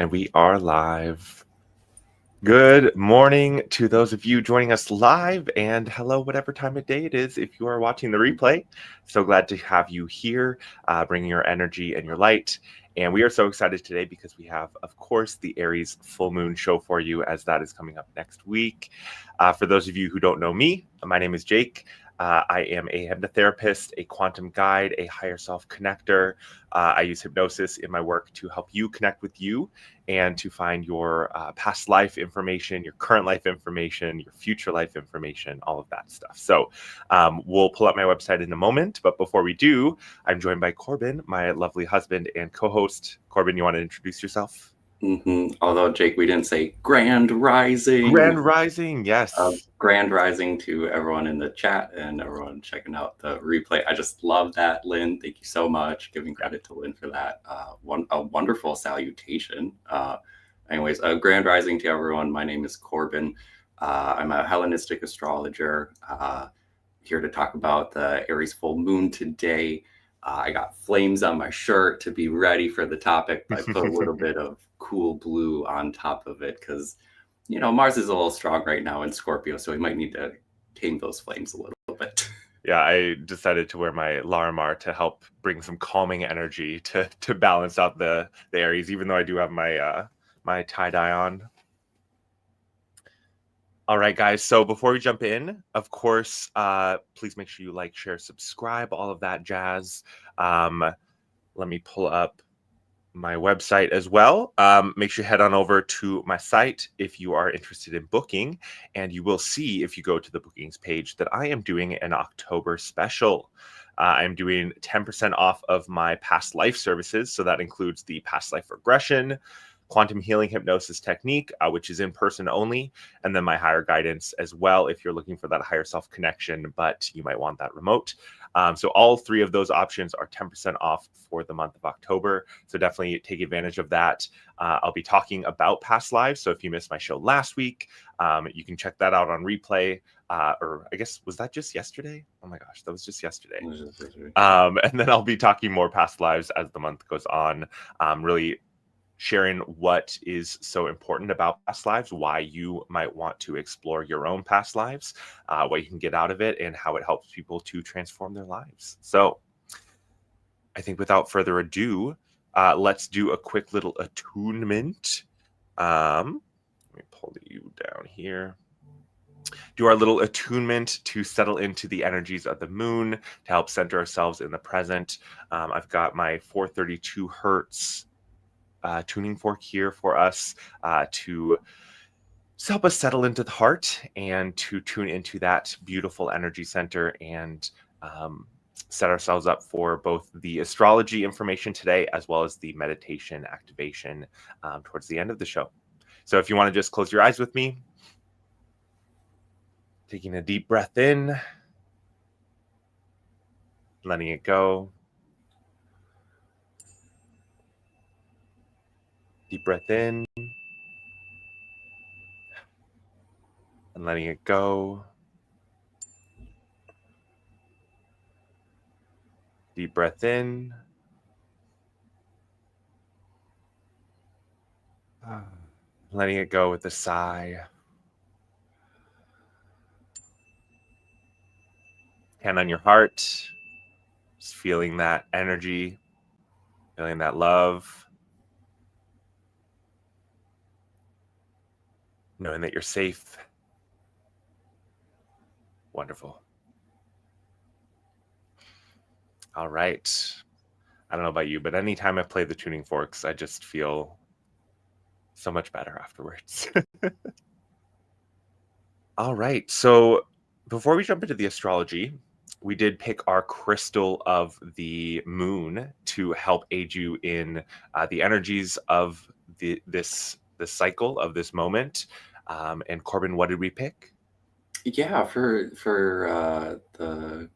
And we are live. Good morning to those of you joining us live, and hello, whatever time of day it is, if you are watching the replay. So glad to have you here, bringing your energy and your light. And we are so excited today because we have, of course, the Aries full moon show for you, as that is coming up next week. For those of you who don't know me, my name is Jake. I am a hypnotherapist, a quantum guide, a higher self connector. I use hypnosis in my work to help you connect with you and to find your past life information, your current life information, your future life information, all of that stuff. So we'll pull up my website in a moment. But before we do, I'm joined by Corbin, my lovely husband and co-host. Corbin, you want to introduce yourself? Although, Jake, we didn't say grand rising. Grand rising, yes. Grand rising to everyone in the chat and everyone checking out the replay. I just love that, Lynn. Thank you so much. Giving credit to Lynn for that. A wonderful salutation. Anyways, grand rising to everyone. My name is Corbin. I'm a Hellenistic astrologer here to talk about the Aries full moon today. I got flames on my shirt to be ready for the topic. I put a little bit of cool blue on top of it because, Mars is a little strong right now in Scorpio, so we might need to tame those flames a little bit. Yeah, I decided to wear my Larimar to help bring some calming energy to balance out the Aries, even though I do have my my tie-dye on. All right, guys. So before we jump in, of course, please make sure you like, share, subscribe, all of that jazz. Let me pull up my website as well. Make sure you head on over to my site if you are interested in booking, and you will see if you go to the bookings page that I am doing an October special. I'm doing 10% off of my past life services. So that includes the past life regression, quantum healing hypnosis technique, which is in person only, and then my higher guidance as well if you're looking for that higher self connection, but you might want that remote. So all three of those options are 10% off for the month of October. So definitely take advantage of that. I'll be talking about past lives. So if you missed my show last week, you can check that out on replay. Or I guess, was that just yesterday? Oh my gosh, that was just yesterday. And then I'll be talking more past lives as the month goes on, really sharing what is so important about past lives, why you might want to explore your own past lives, what you can get out of it, and how it helps people to transform their lives. So I think without further ado, let's do a quick little attunement. Let me pull you down here. Do our little attunement to settle into the energies of the moon, to help center ourselves in the present. I've got my 432 hertz tuning fork here for us to help us settle into the heart and to tune into that beautiful energy center and set ourselves up for both the astrology information today as well as the meditation activation towards the end of the show. So if you want to just close your eyes with me, taking a deep breath in, letting it go. Deep breath in and letting it go. Deep breath in. Letting it go with a sigh. Hand on your heart. Just feeling that energy, feeling that love. Knowing that you're safe. Wonderful. All right. I don't know about you, but anytime I play the tuning forks, I just feel so much better afterwards. All right. So before we jump into the astrology, we did pick our crystal of the moon to help aid you in the energies of this cycle of this moment. And Corbin, what did we pick? Yeah, for the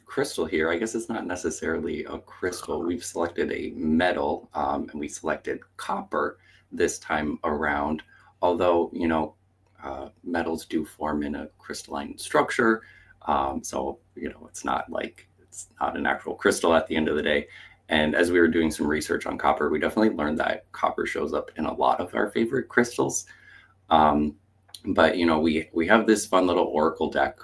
crystal here, I guess it's not necessarily a crystal. We've selected a metal, and we selected copper this time around. Although, metals do form in a crystalline structure. So, it's not an actual crystal at the end of the day. And as we were doing some research on copper, we definitely learned that copper shows up in a lot of our favorite crystals. But we have this fun little oracle deck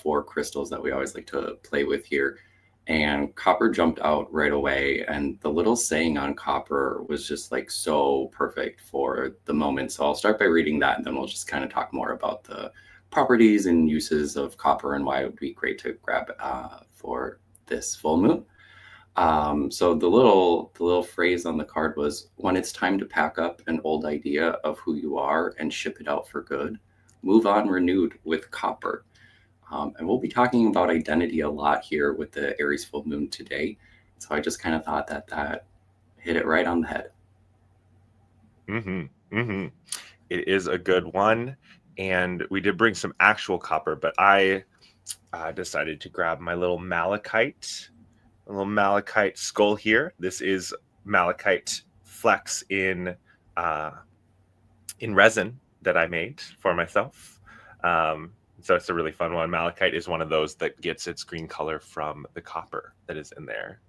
for crystals that we always like to play with here, and copper jumped out right away. And the little saying on copper was just like so perfect for the moment. So I'll start by reading that, and then we'll just kind of talk more about the properties and uses of copper and why it would be great to grab for this full moon. So the little phrase on the card was, when it's time to pack up an old idea of who you are and ship it out for good, move on renewed with copper. And we'll be talking about identity a lot here with the Aries full moon today. So I just kind of thought that hit it right on the head. It is a good one. And we did bring some actual copper, but I decided to grab my little malachite. A little malachite skull here. This is malachite flex in resin that I made for myself. So it's a really fun one. Malachite is one of those that gets its green color from the copper that is in there.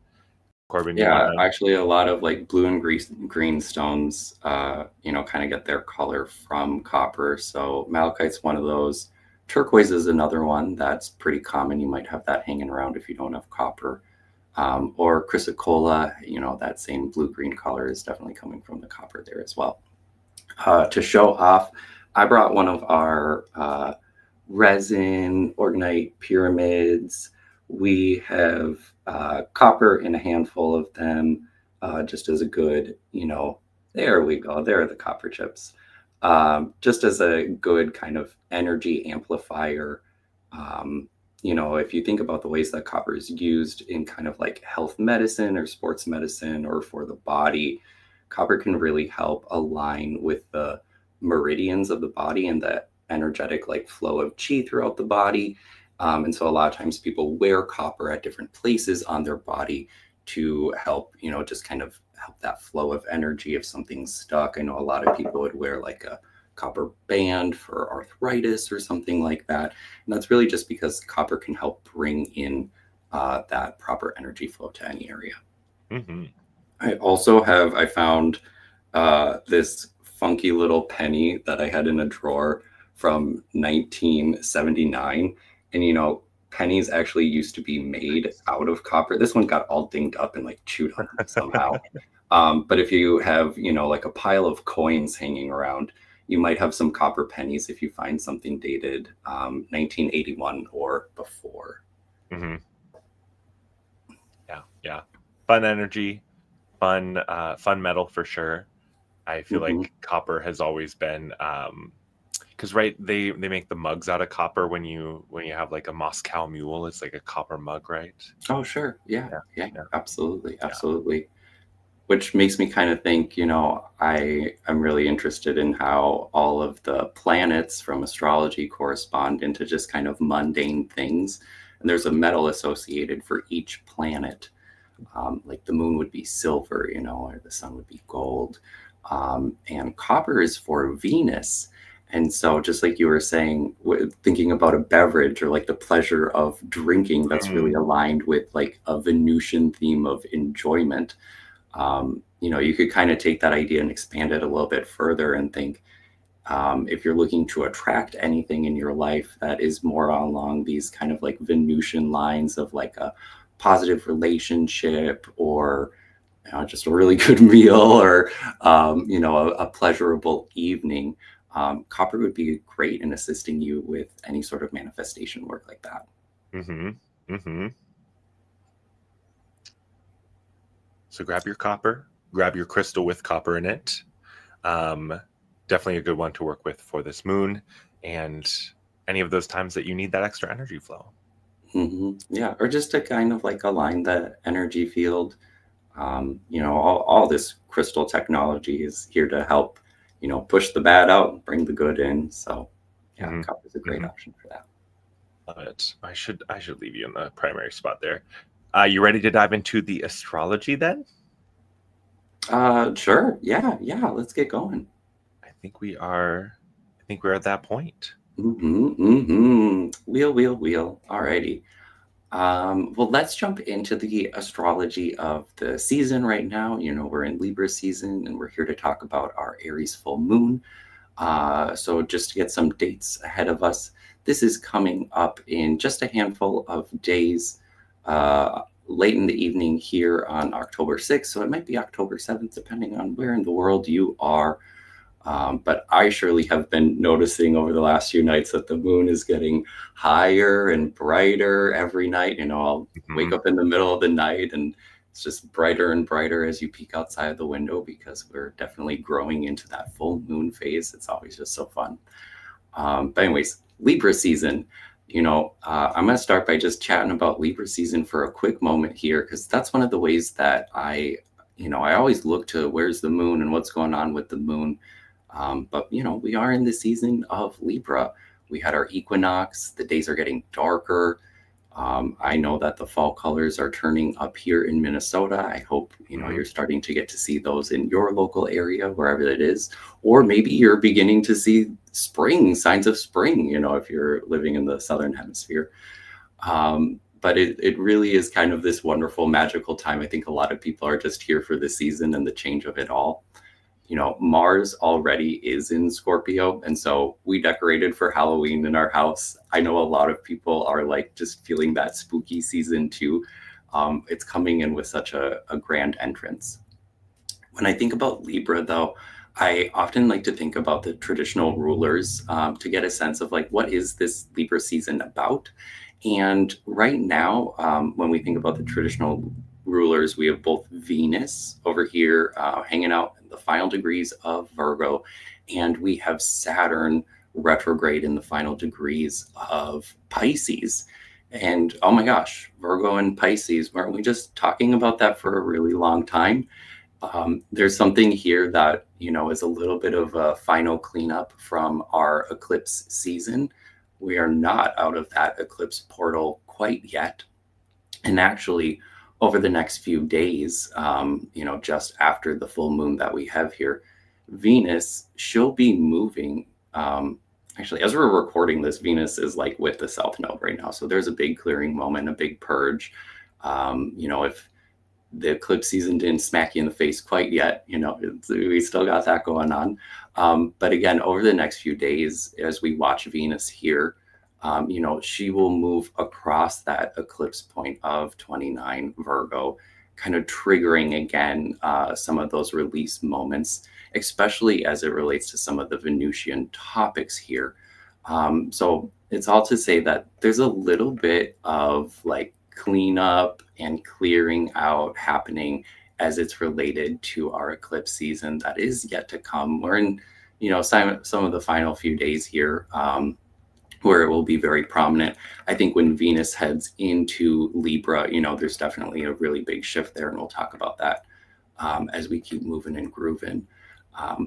Corbin, you Yeah, want to? actually a lot of like blue and green stones, kind of get their color from copper. So malachite's one of those. Turquoise is another one that's pretty common. You might have that hanging around if you don't have copper. Or chrysocolla, that same blue-green color is definitely coming from the copper there as well. To show off, I brought one of our resin orgonite pyramids. We have copper in a handful of them, just as a good, there we go. There are the copper chips. Just as a good kind of energy amplifier. If you think about the ways that copper is used in kind of like health medicine or sports medicine or for the body, copper can really help align with the meridians of the body and the energetic like flow of chi throughout the body. And so a lot of times people wear copper at different places on their body to help, just kind of help that flow of energy if something's stuck. I know a lot of people would wear like a copper band for arthritis or something like that. And that's really just because copper can help bring in that proper energy flow to any area. I found this funky little penny that I had in a drawer from 1979. And pennies actually used to be made out of copper. This one got all dinged up and like chewed up somehow. But if you have, like a pile of coins hanging around, you might have some copper pennies if you find something dated 1981 or before. Yeah. Fun energy, fun metal for sure. I feel like copper has always been because they make the mugs out of copper when you have like a Moscow Mule. It's like a copper mug, right? Oh, sure. Yeah. Absolutely. Which makes me kind of think, I'm really interested in how all of the planets from astrology correspond into just kind of mundane things. And there's a metal associated for each planet. Like the moon would be silver, or the sun would be gold. And copper is for Venus. And so just like you were saying, thinking about a beverage or like the pleasure of drinking, that's really aligned with like a Venusian theme of enjoyment. You could kind of take that idea and expand it a little bit further and think, if you're looking to attract anything in your life that is more along these kind of like Venusian lines of like a positive relationship or just a really good meal or, a pleasurable evening, copper would be great in assisting you with any sort of manifestation work like that. So grab your copper, grab your crystal with copper in it. Definitely a good one to work with for this moon and any of those times that you need that extra energy flow. Yeah, or just to kind of like align the energy field. All this crystal technology is here to help, push the bad out and bring the good in. So yeah, copper is a great option for that. Love it. I should leave you in the primary spot there. You ready to dive into the astrology then? Sure. Yeah. Let's get going. I think we're at that point. Wheel. Alrighty. Well, let's jump into the astrology of the season right now. We're in Libra season and we're here to talk about our Aries full moon. So just to get some dates ahead of us, this is coming up in just a handful of days, late in the evening here on October 6th. So it might be October 7th, depending on where in the world you are. But I surely have been noticing over the last few nights that the moon is getting higher and brighter every night. I'll wake up in the middle of the night and it's just brighter and brighter as you peek outside the window because we're definitely growing into that full moon phase. It's always just so fun. But anyways, Libra season. I'm going to start by just chatting about Libra season for a quick moment here because that's one of the ways that I always look to where's the moon and what's going on with the moon. But we are in the season of Libra. We had our equinox. The days are getting darker. I know that the fall colors are turning up here in Minnesota. I hope you're starting to get to see those in your local area, wherever it is, or maybe you're beginning to see spring, signs of spring. If you're living in the southern hemisphere. But it really is kind of this wonderful, magical time. I think a lot of people are just here for the season and the change of it all. Mars already is in Scorpio. And so we decorated for Halloween in our house. I know a lot of people are like just feeling that spooky season too. It's coming in with such a grand entrance. When I think about Libra, though, I often like to think about the traditional rulers to get a sense of like, what is this Libra season about? And right now, when we think about the traditional rulers, we have both Venus over here hanging out in the final degrees of Virgo, and we have Saturn retrograde in the final degrees of Pisces. And oh my gosh, Virgo and Pisces, weren't we just talking about that for a really long time? There's something here that, is a little bit of a final cleanup from our eclipse season. We are not out of that eclipse portal quite yet. And actually, over the next few days, just after the full moon that we have here, Venus, she'll be moving. Actually, as we're recording this, Venus is like with the South Node right now. So there's a big clearing moment, a big purge. If the eclipse season didn't smack you in the face quite yet, we still got that going on. But again, over the next few days, as we watch Venus here, she will move across that eclipse point of 29 Virgo, kind of triggering again some of those release moments, especially as it relates to some of the Venusian topics here. So it's all to say that there's a little bit of like cleanup and clearing out happening as it's related to our eclipse season that is yet to come. We're in, some of the final few days here. Where it will be very prominent. I think when Venus heads into Libra, there's definitely a really big shift there, and we'll talk about that as we keep moving and grooving.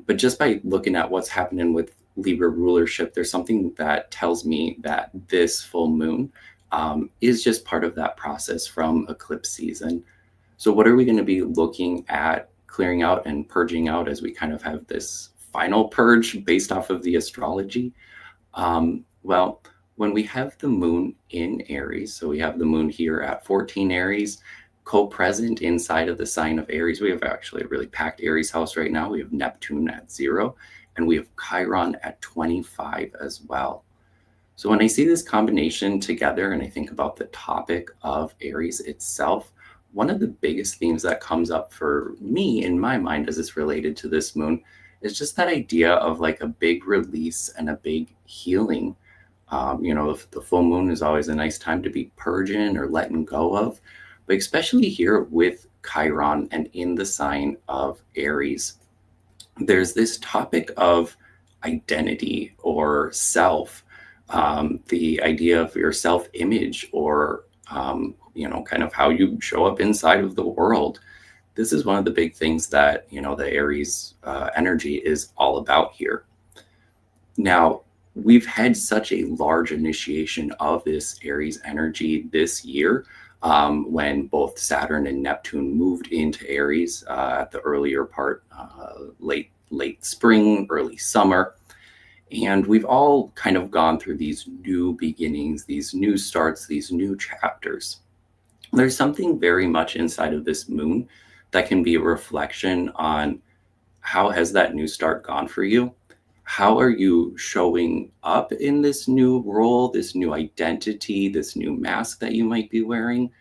But just by looking at what's happening with Libra rulership, there's something that tells me that this full moon is just part of that process from eclipse season. So what are we going to be looking at clearing out and purging out as we kind of have this final purge based off of the astrology? Well, when we have the moon in Aries, so we have the moon here at 14 Aries, co-present inside of the sign of Aries. We have actually a really packed Aries house right now. We have Neptune at 0, and we have Chiron at 25 as well. So when I see this combination together and I think about the topic of Aries itself, one of the biggest themes that comes up for me in my mind as it's related to this moon is just that idea of like a big release and a big healing. The full moon is always a nice time to be purging or letting go of, but especially here with Chiron and in the sign of Aries, there's this topic of identity or self, the idea of your self-image or, kind of how you show up inside of the world. This is one of the big things that, the Aries energy is all about here. Now, we've had such a large initiation of this Aries energy this year when both Saturn and Neptune moved into Aries at the earlier part, late spring, early summer. And we've all kind of gone through these new beginnings, these new starts, these new chapters. There's something very much inside of this moon that can be a reflection on how has that new start gone for you? How are you showing up in this new role, this new identity, this new mask that you might be wearing?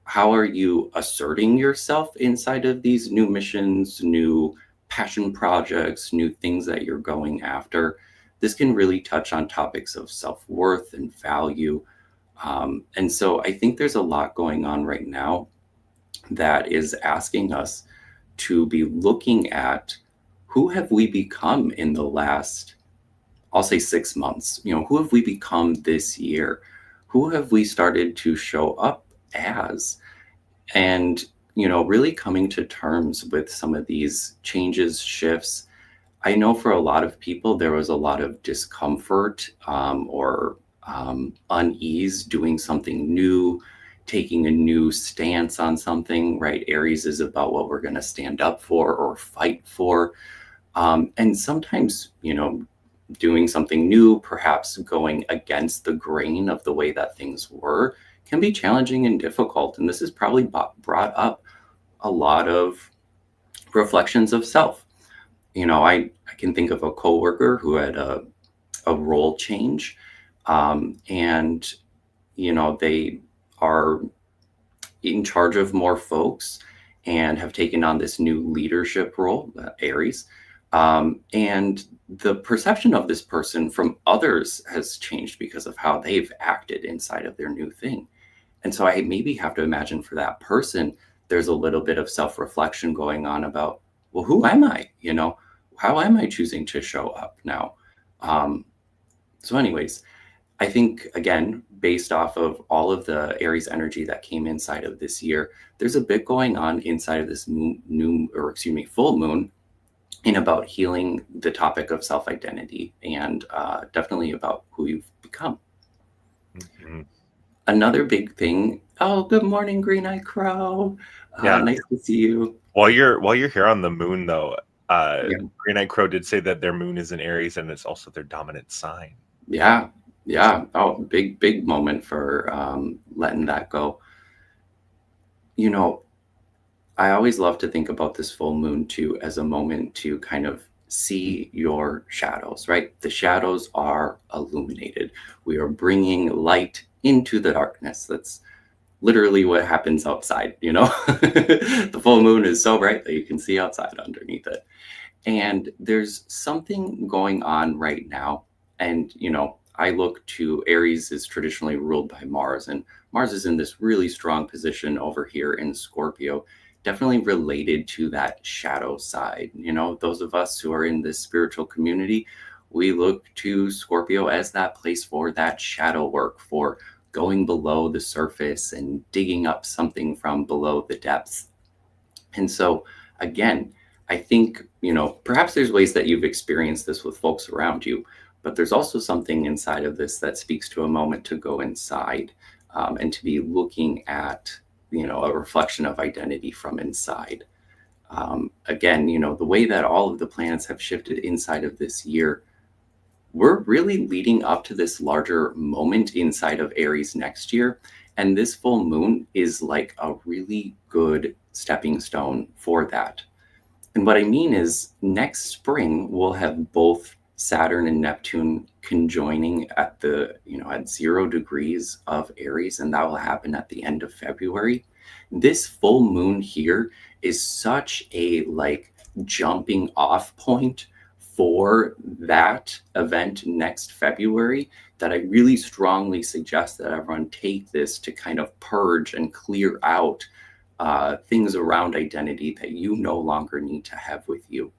How are you asserting yourself inside of these new missions, new passion projects, new things that you're going after? This can really touch on topics of self-worth and value. And so I think there's a lot going on right now that is asking us to be looking at who have we become in the last, I'll say 6 months. Who have we become this year? Who have we started to show up as? And really coming to terms with some of these changes, shifts. I know for a lot of people there was a lot of discomfort, or unease doing something new, taking a new stance on something, right? Aries is about what we're going to stand up for or fight for. And sometimes, doing something new, perhaps going against the grain of the way that things were, can be challenging and difficult. And this has probably brought up a lot of reflections of self. I can think of a coworker who had a role change, and they are in charge of more folks and have taken on this new leadership role, Aries. And the perception of this person from others has changed because of how they've acted inside of their new thing. And so I maybe have to imagine for that person, there's a little bit of self-reflection going on about, well, who am I? How am I choosing to show up now? So anyways, I think, again, based off of all of the Aries energy that came inside of this year, there's a bit going on inside of this full moon, in about healing the topic of self-identity, and definitely about who you've become. Mm-hmm. Another big thing. Oh, good morning, Green Eye Crow. Yeah. Nice to see you. While you're here on the moon, though, Yeah. Green Eye Crow did say that their moon is in Aries and it's also their dominant sign. Yeah. Oh, big moment for letting that go. I always love to think about this full moon too as a moment to kind of see your shadows, right? The shadows are illuminated. We are bringing light into the darkness. That's literally what happens outside. The full moon is so bright that you can see outside underneath it. And there's something going on right now. And, I look to Aries is traditionally ruled by Mars, and Mars is in this really strong position over here in Scorpio, definitely related to that shadow side. Those of us who are in this spiritual community, we look to Scorpio as that place for that shadow work, for going below the surface and digging up something from below the depths. And so, again, I think, perhaps there's ways that you've experienced this with folks around you, but there's also something inside of this that speaks to a moment to go inside, and to be looking at, a reflection of identity from inside. Again, the way that all of the planets have shifted inside of this year, we're really leading up to this larger moment inside of Aries next year. And this full moon is like a really good stepping stone for that. And what I mean is, next spring, we'll have both Saturn and Neptune conjoining at at 0 degrees of Aries, and that will happen at the end of February. This full moon here is such a jumping off point for that event next February that I really strongly suggest that everyone take this to kind of purge and clear out things around identity that you no longer need to have with you.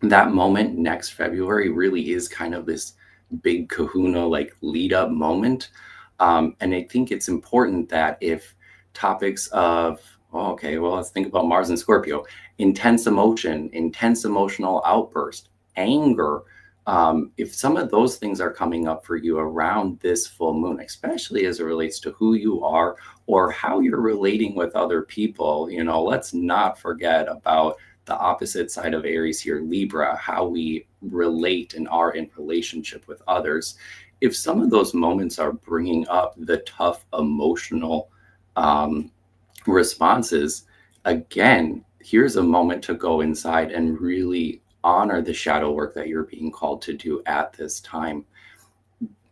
That moment next February really is kind of this big kahuna lead up moment. And I think it's important that if topics of, let's think about Mars and Scorpio, intense emotion, intense emotional outburst, anger, if some of those things are coming up for you around this full moon, especially as it relates to who you are or how you're relating with other people, let's not forget about The opposite side of Aries here, Libra, how we relate and are in relationship with others. If some of those moments are bringing up the tough emotional responses, again, here's a moment to go inside and really honor the shadow work that you're being called to do at this time.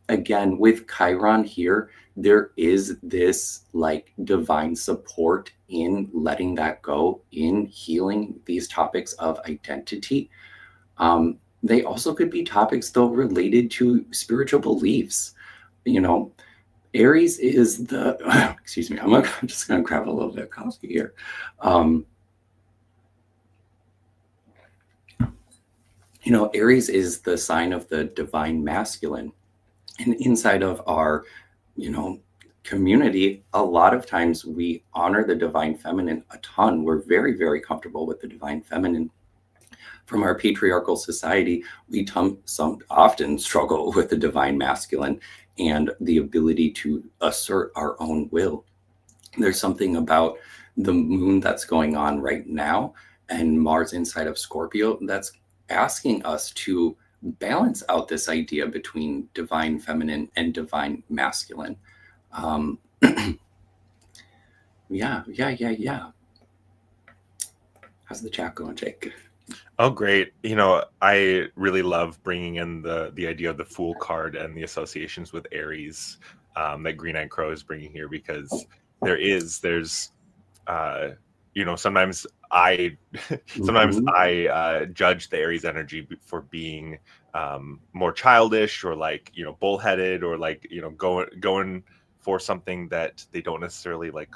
Again, with Chiron here, there is this like divine support in letting that go, in healing these topics of identity. They also could be topics, though, related to spiritual beliefs. You know, Aries is the, excuse me, I'm just going to grab a little bit of coffee here. Aries is the sign of the divine masculine. And inside of our, community, a lot of times we honor the divine feminine a ton. We're very, very comfortable with the divine feminine. From our patriarchal society, we often struggle with the divine masculine and the ability to assert our own will. There's something about the moon that's going on right now and Mars inside of Scorpio that's asking us to balance out this idea between divine feminine and divine masculine. Yeah. How's the chat going, Jake? Oh, great. I really love bringing in the idea of the Fool card and the associations with Aries that Green Eyed Crow is bringing here, because there's sometimes I judge the Aries energy for being more childish, or like bullheaded, or like going for something that they don't necessarily like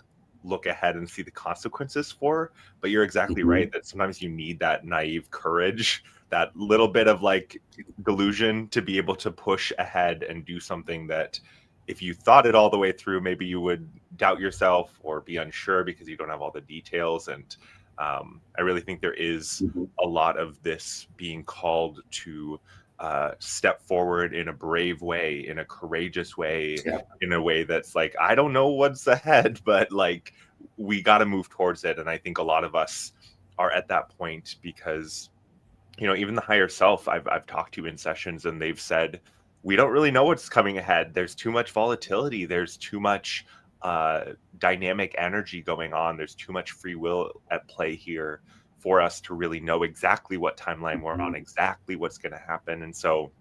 look ahead and see the consequences for. But you're exactly right that sometimes you need that naive courage, that little bit of like delusion, to be able to push ahead and do something that if you thought it all the way through, maybe you would doubt yourself or be unsure because you don't have all the details. And I really think there is a lot of this being called to step forward in a brave way, in a courageous way, in a way that's like, I don't know what's ahead, but like we got to move towards it. And I think a lot of us are at that point because, even the higher self I've talked to in sessions, and they've said, we don't really know what's coming ahead. There's too much volatility. There's too much dynamic energy going on. There's too much free will at play here for us to really know exactly what timeline we're on, exactly what's going to happen. And so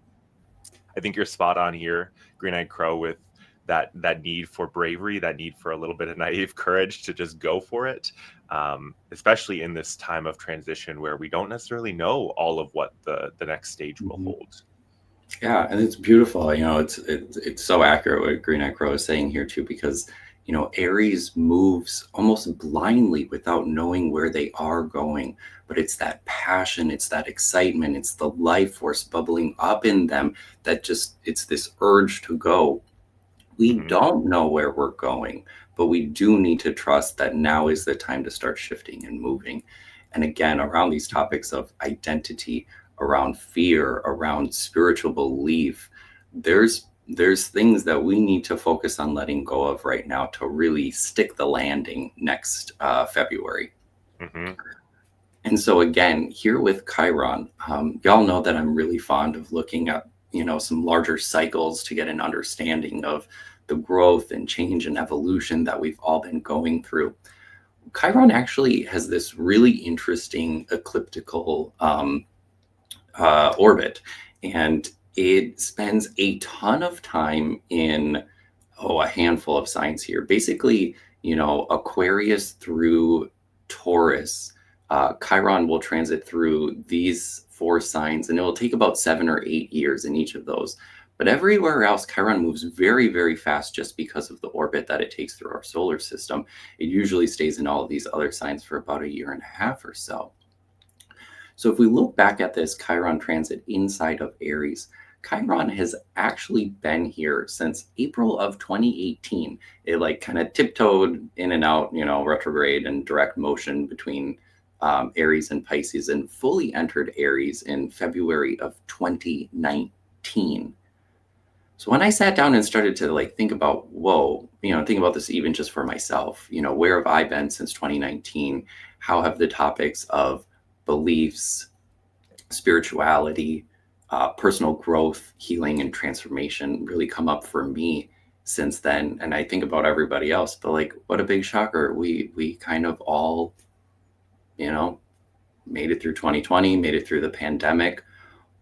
I think you're spot on here, Green Eyed Crow, with that need for bravery, that need for a little bit of naive courage to just go for it, especially in this time of transition where we don't necessarily know all of what the next stage will hold. Yeah, and it's beautiful. It's so accurate what Green Eyed Crow is saying here too, because Aries moves almost blindly without knowing where they are going. But it's that passion, it's that excitement, it's the life force bubbling up in them that it's this urge to go. We don't know where we're going, but we do need to trust that now is the time to start shifting and moving. And again, around these topics of identity, around fear, around spiritual belief, there's things that we need to focus on letting go of right now to really stick the landing next February. And so again, here with Chiron, y'all know that I'm really fond of looking at some larger cycles to get an understanding of the growth and change and evolution that we've all been going through. Chiron actually has this really interesting ecliptical orbit, and it spends a ton of time in a handful of signs here. Basically, Aquarius through Taurus, Chiron will transit through these 4 signs, and it will take about 7 or 8 years in each of those. But everywhere else, Chiron moves very, very fast just because of the orbit that it takes through our solar system. It usually stays in all of these other signs for about 1.5 years or so. So if we look back at this Chiron transit inside of Aries, Chiron has actually been here since April of 2018. It like kind of tiptoed in and out, retrograde and direct motion between Aries and Pisces, and fully entered Aries in February of 2019. So when I sat down and started to think about, think about this even just for myself, where have I been since 2019? How have the topics of beliefs, spirituality, personal growth, healing, and transformation really come up for me since then. And I think about everybody else, but like, what a big shocker. We kind of all, you know, made it through 2020, made it through the pandemic.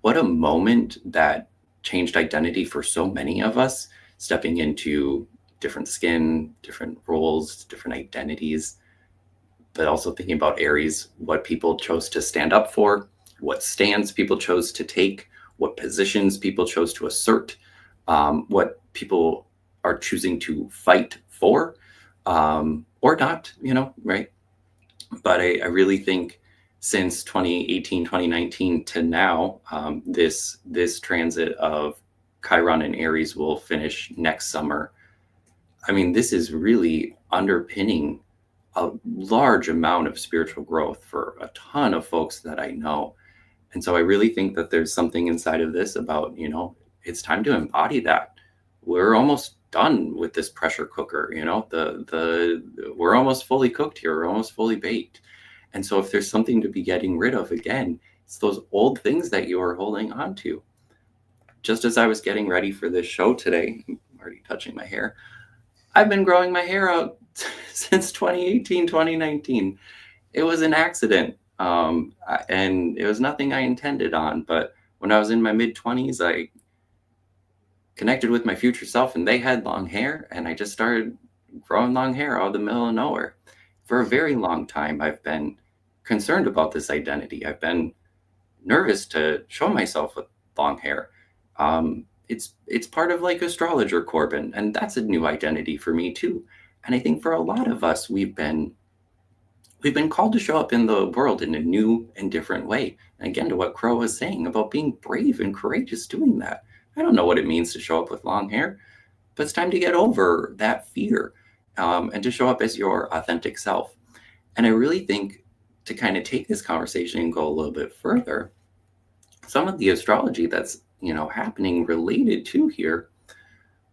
What a moment that changed identity for so many of us, stepping into different skin, different roles, different identities, but also thinking about Aries, what people chose to stand up for, what stands people chose to take, what positions people chose to assert, what people are choosing to fight for, or not, right? But I really think since 2018, 2019 to now, this transit of Chiron and Aries will finish next summer. I mean, this is really underpinning a large amount of spiritual growth for a ton of folks that I know. And so I really think that there's something inside of this about, it's time to embody that. We're almost done with this pressure cooker, we're almost fully cooked here, we're almost fully baked. And so if there's something to be getting rid of, again, it's those old things that you are holding on to. Just as I was getting ready for this show today, I'm already touching my hair, I've been growing my hair out since 2018, 2019. It was an accident, and it was nothing I intended on. But when I was in my mid-20s, I connected with my future self, and they had long hair, and I just started growing long hair out of the middle of nowhere. For a very long time, I've been concerned about this identity. I've been nervous to show myself with long hair. It's part of like Astrologer Corbin, and that's a new identity for me too. And I think for a lot of us, we've been called to show up in the world in a new and different way. And again, to what Crow was saying about being brave and courageous doing that. I don't know what it means to show up with long hair, but it's time to get over that fear, and to show up as your authentic self. And I really think to kind of take this conversation and go a little bit further, some of the astrology that's happening related to here,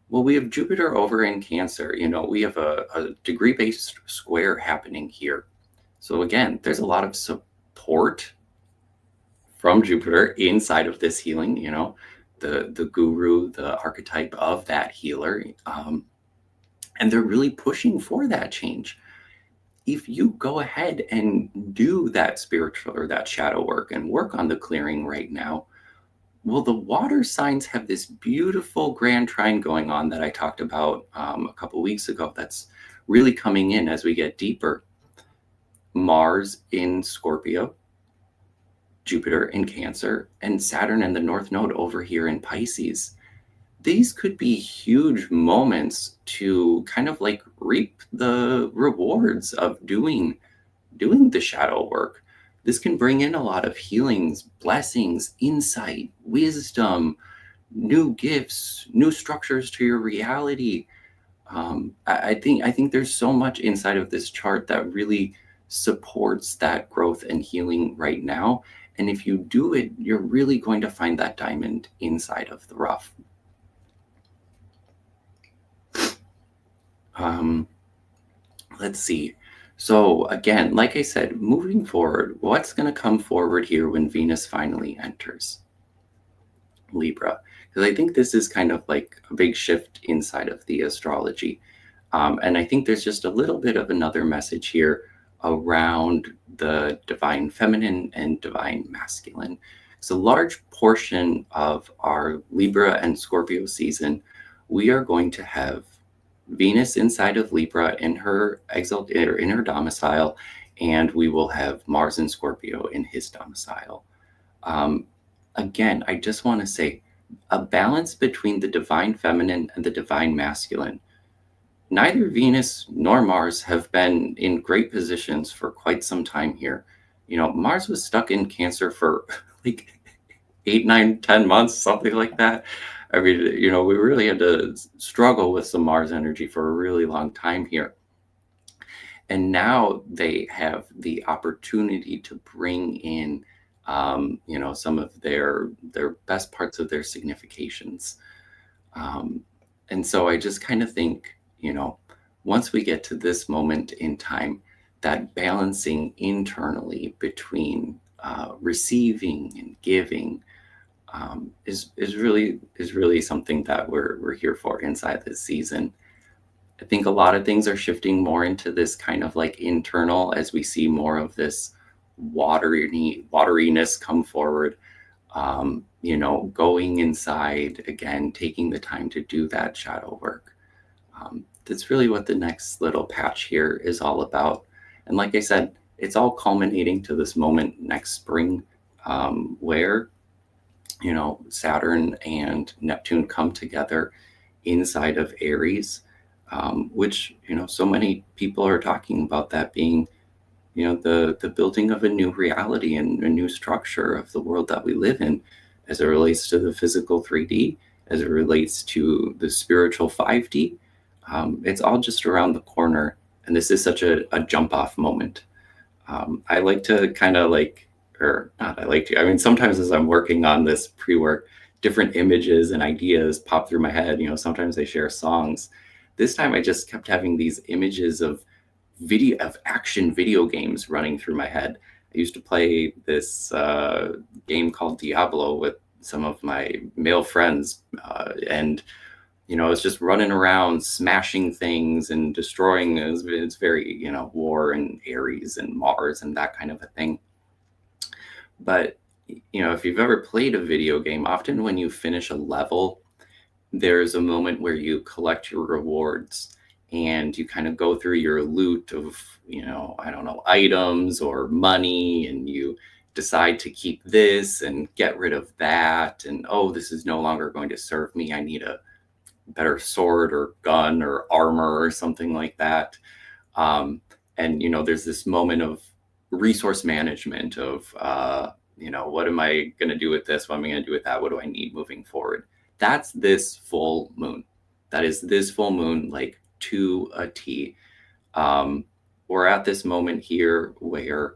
well, we have Jupiter over in Cancer. We have a degree-based square happening here. So again, there's a lot of support from Jupiter inside of this healing, the guru, the archetype of that healer. And they're really pushing for that change. If you go ahead and do that spiritual or that shadow work and work on the clearing right now, well, the water signs have this beautiful grand trine going on that I talked about a couple weeks ago that's really coming in as we get deeper. Mars in Scorpio, Jupiter in Cancer, and Saturn in the North Node over here in Pisces. These could be huge moments to kind of like reap the rewards of doing the shadow work. This can bring in a lot of healings, blessings, insight, wisdom, new gifts, new structures to your reality. I think there's so much inside of this chart that really supports that growth and healing right now. And if you do it, you're really going to find that diamond inside of the rough. Let's see. So again, like I said, moving forward, what's going to come forward here when Venus finally enters Libra? Because I think this is kind of like a big shift inside of the astrology. And I think there's just a little bit of another message here around the divine feminine and divine masculine. So a large portion of our Libra and Scorpio season, we are going to have Venus inside of Libra in her in her domicile, and we will have Mars in Scorpio in his domicile. Again, I just want to say a balance between the divine feminine and the divine masculine. Neither Venus nor Mars have been in great positions for quite some time here. Mars was stuck in Cancer for like 8, 9, 10 months, something like that. I mean, we really had to struggle with some Mars energy for a really long time here. And now they have the opportunity to bring in, some of their best parts of their significations. And so I just kind of think, once we get to this moment in time, that balancing internally between receiving and giving is really something that we're here for inside this season. I think a lot of things are shifting more into this kind of like internal as we see more of this wateriness come forward. Going inside again, taking the time to do that shadow work. That's really what the next little patch here is all about. And like I said, it's all culminating to this moment next spring, where Saturn and Neptune come together inside of Aries, which so many people are talking about that being the building of a new reality and a new structure of the world that we live in, as it relates to the physical 3D, as it relates to the spiritual 5D. It's all just around the corner, and this is such a jump off moment. I like to kind of like, or not I like to, I mean, sometimes as I'm working on this pre-work, different images and ideas pop through my head. Sometimes they share songs. This time I just kept having these images of action video games running through my head. I used to play this game called Diablo with some of my male friends, and it's just running around smashing things and destroying. It's very war and Aries and Mars and that kind of a thing. But if you've ever played a video game, often when you finish a level, there's a moment where you collect your rewards and you kind of go through your loot of, I don't know, items or money, and you decide to keep this and get rid of that. And, oh, this is no longer going to serve me. I need a better sword or gun or armor or something like that. And, there's this moment of resource management of, what am I going to do with this? What am I going to do with that? What do I need moving forward? That's this full moon. That is this full moon, like to a T. We're at this moment here where,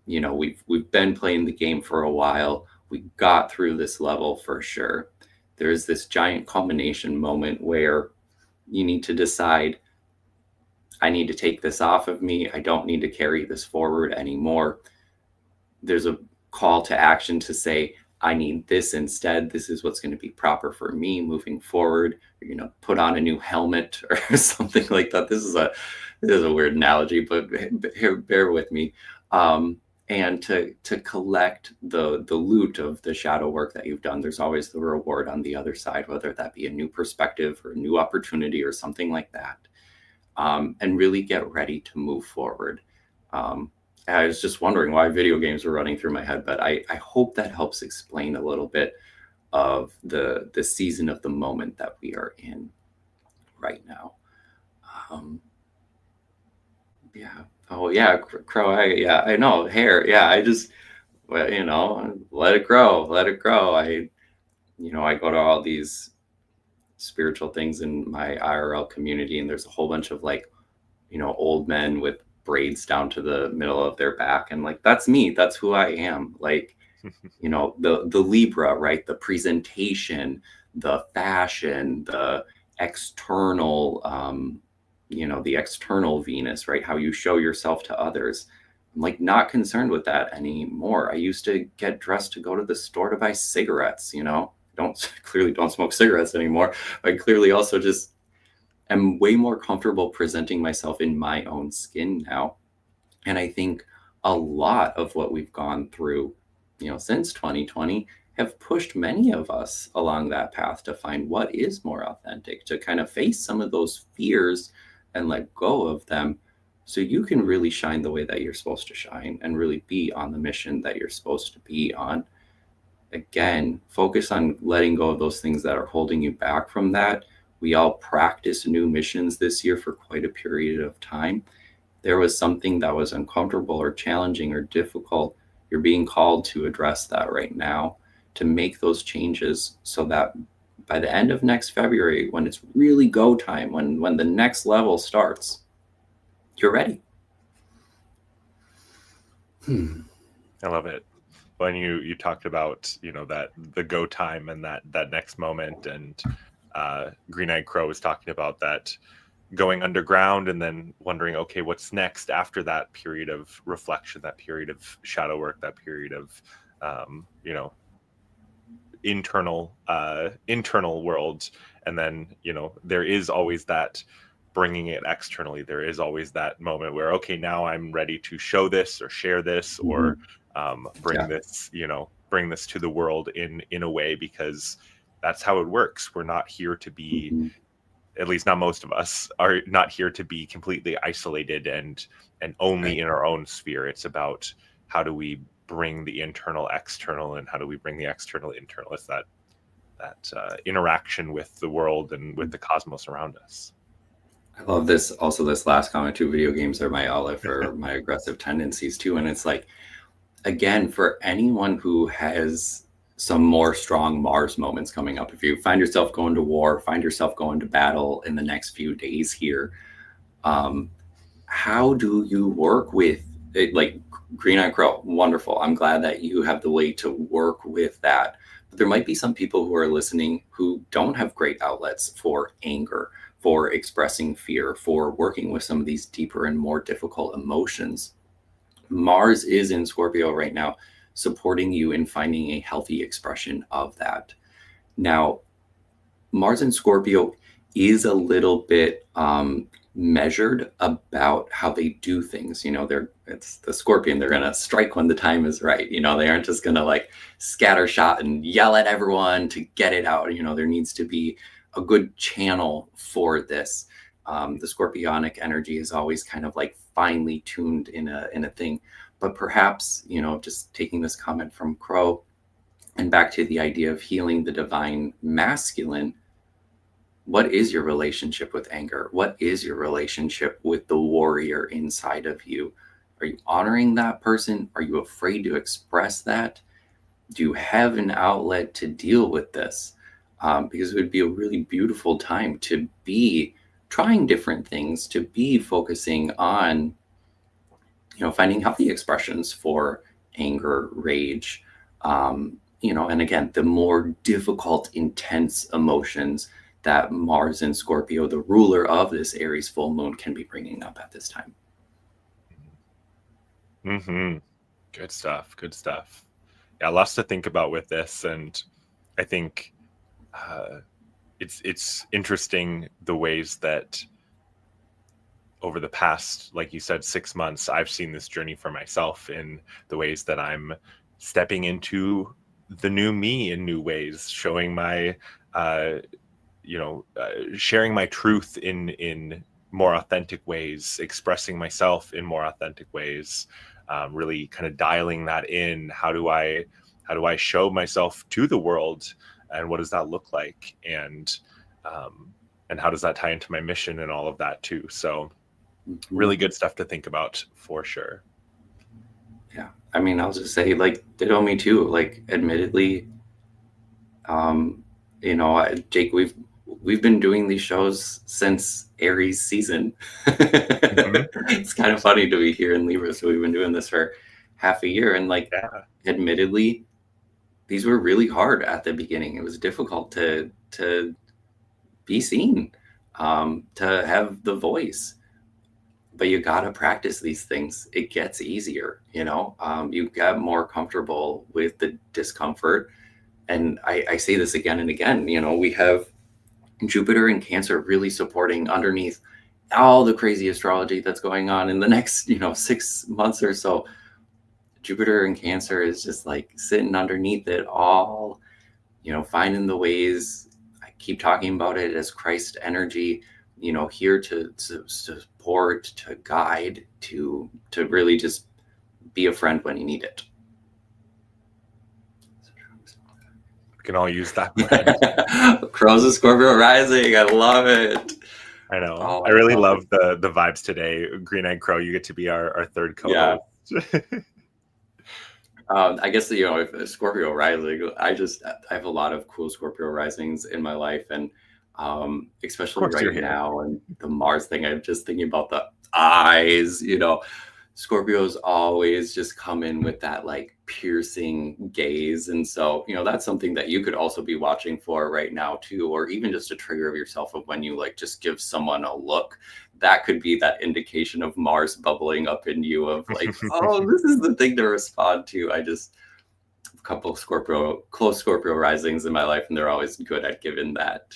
we've been playing the game for a while. We got through this level for sure. There's this giant culmination moment where you need to decide, I need to take this off of me. I don't need to carry this forward anymore. There's a call to action to say, I need this instead. This is what's going to be proper for me moving forward. You're put on a new helmet or something like that. This is a weird analogy, but bear with me. And to collect the loot of the shadow work that you've done, there's always the reward on the other side, whether that be a new perspective or a new opportunity or something like that. And really get ready to move forward. I was just wondering why video games were running through my head, but I hope that helps explain a little bit of the season of the moment that we are in right now. Yeah. Oh yeah, Crow. I know hair. Yeah, I just, let it grow, let it grow. I go to all these spiritual things in my IRL community, and there's a whole bunch of like, old men with braids down to the middle of their back, and like that's me. That's who I am. Like, the Libra, right? The presentation, the fashion, the external, the external Venus, right? How you show yourself to others. I'm like not concerned with that anymore. I used to get dressed to go to the store to buy cigarettes, don't smoke cigarettes anymore. I clearly also just am way more comfortable presenting myself in my own skin now. And I think a lot of what we've gone through, since 2020 have pushed many of us along that path to find what is more authentic, to kind of face some of those fears and let go of them, so you can really shine the way that you're supposed to shine and really be on the mission that you're supposed to be on. Again, focus on letting go of those things that are holding you back from that. We all practiced new missions this year for quite a period of time. There was something that was uncomfortable or challenging or difficult. You're being called to address that right now, to make those changes so that by the end of next February, when it's really go time, when the next level starts, you're ready. I love it. When you talked about, that the go time and that next moment, and Green Eyed Crow was talking about that, going underground and then wondering, okay, what's next after that period of reflection, that period of shadow work, that period of you know, internal world. And then, you know, there is always that bringing it externally. There is always that moment where, okay, now I'm ready to show this or share this or bring this, you know, bring this to the world in a way, because that's how it works. We're not here to be, at least not most of us are not here to be completely isolated and only in our own sphere. It's about how do we bring the internal external, and how do we bring the external internal. It's that interaction with the world and with the cosmos around us. I love this. Also, this last comment too, video games are my outlet for my aggressive tendencies too. And it's like, again, for anyone who has some more strong Mars moments coming up, if you find yourself going to war, find yourself going to battle in the next few days here, how do you work with it? Like Green Eye Crow, wonderful. I'm glad that you have the way to work with that. But there might be some people who are listening who don't have great outlets for anger, for expressing fear, for working with some of these deeper and more difficult emotions. Mars is in Scorpio right now, supporting you in finding a healthy expression of that. Now, Mars in Scorpio is a little bit measured about how they do things. You know, it's the Scorpion. They're going to strike when the time is right. You know, they aren't just going to like scatter shot and yell at everyone to get it out. You know, there needs to be a good channel for this. The Scorpionic energy is always kind of like finely tuned in a thing. But perhaps, you know, just taking this comment from Crow and back to the idea of healing the divine masculine, what is your relationship with anger? What is your relationship with the warrior inside of you? Are you honoring that person? Are you afraid to express that? Do you have an outlet to deal with this? Because it would be a really beautiful time to be trying different things, to be focusing on, you know, finding healthy expressions for anger, rage, you know, and again, the more difficult, intense emotions that Mars in Scorpio, the ruler of this Aries full moon, can be bringing up at this time. Good stuff. Good stuff. Yeah, lots to think about with this, and I think it's interesting the ways that over the past, like you said, 6 months, I've seen this journey for myself in the ways that I'm stepping into the new me in new ways, showing my, sharing my truth in more authentic ways, expressing myself in more authentic ways, really kind of dialing that in. How do I show myself to the world, and what does that look like, and how does that tie into my mission and all of that too? So really good stuff to think about for sure. Yeah, I mean, I'll just say, like, ditto me too. Like, admittedly, you know, Jake, we've been doing these shows since Aries season. It's kind of funny to be here in Libra, so we've been doing this for half a year, and like, admittedly, these were really hard at the beginning. It was difficult to be seen, to have the voice. But you got to practice these things. It gets easier, you know. You get more comfortable with the discomfort. And I say this again and again, you know, we have Jupiter in Cancer really supporting underneath all the crazy astrology that's going on in the next, you know, 6 months or so. Jupiter in Cancer is just like sitting underneath it all, you know, finding the ways. I keep talking about it as Christ energy, you know, here to support, to guide, to really just be a friend when you need it. We can all use that. Crows of Scorpio rising. I love it. I know. Oh, I really love the vibes today. Green-eyed Crow, you get to be our third co-host. Yeah. I guess, you know, if Scorpio rising, I have a lot of cool Scorpio risings in my life, and especially right now, and the Mars thing, I'm just thinking about the eyes, you know. Scorpios always just come in with that like piercing gaze. And so, that's something that you could also be watching for right now too, or even just a trigger of yourself of when you like just give someone a look. That could be that indication of Mars bubbling up in you of like, oh, this is the thing to respond to. I just a couple of close Scorpio risings in my life, and they're always good at giving that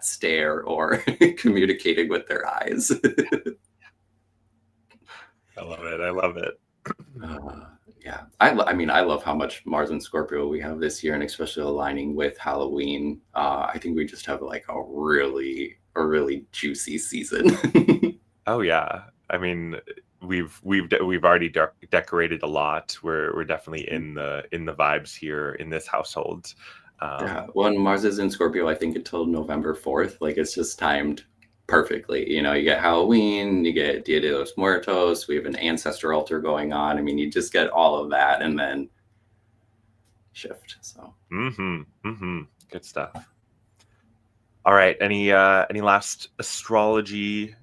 stare or communicating with their eyes. I love it. I love it. Yeah, I mean, I love how much Mars and Scorpio we have this year, and especially aligning with Halloween. I think we just have like a really juicy season. Oh yeah. I mean, we've already decorated a lot. We're definitely in the vibes here in this household. Yeah, when Mars is in Scorpio, I think until November 4th, like it's just timed perfectly. You get Halloween, you get Dia de los Muertos, we have an ancestor altar going on. I mean, you just get all of that and then shift. So Good stuff. All right. Any last astrology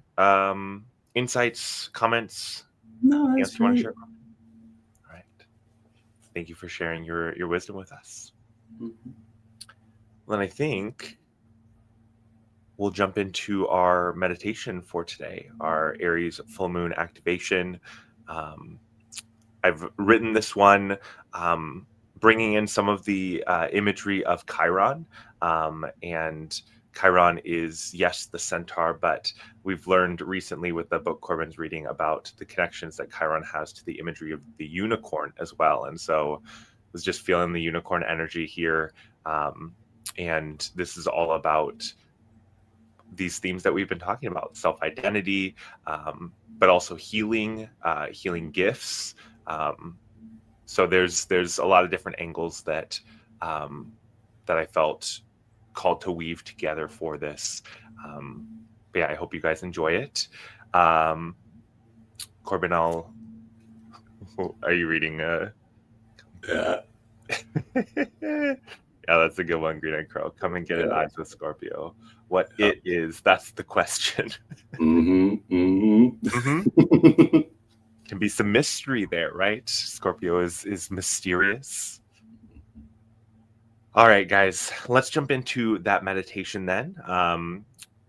insights, comments? no, Anything that's else you want to great. share? All right. Thank you for sharing your wisdom with us. Mm-hmm. Then I think we'll jump into our meditation for today, our Aries full moon activation. I've written this one, bringing in some of the imagery of Chiron. And Chiron is, yes, the centaur, but we've learned recently with the book Corbin's reading about the connections that Chiron has to the imagery of the unicorn as well. And so I was just feeling the unicorn energy here. And this is all about these themes that we've been talking about: self-identity, but also healing, healing gifts. So there's a lot of different angles that that I felt called to weave together for this. But yeah, I hope you guys enjoy it. Corbin, are you reading? Yeah. Yeah, that's a good one, Green Eyed Crow. Come and get it, Eyes with Scorpio. What Yep. it is, that's the question. Mm-hmm. Can be some mystery there, right? Scorpio is mysterious. All right, guys, let's jump into that meditation then.